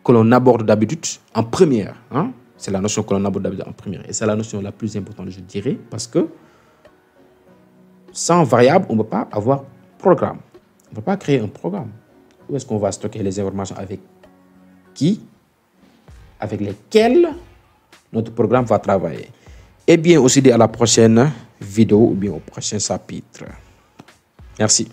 que l'on aborde d'habitude en première. Hein? C'est la notion que l'on aborde d'habitude en première. Et c'est la notion la plus importante, je dirais, parce que sans variable, on ne peut pas avoir programme. On ne peut pas créer un programme. Où est-ce qu'on va stocker les informations avec qui? Avec lesquelles notre programme va travailler. Et bien, aussi à la prochaine vidéo ou bien au prochain chapitre. Merci.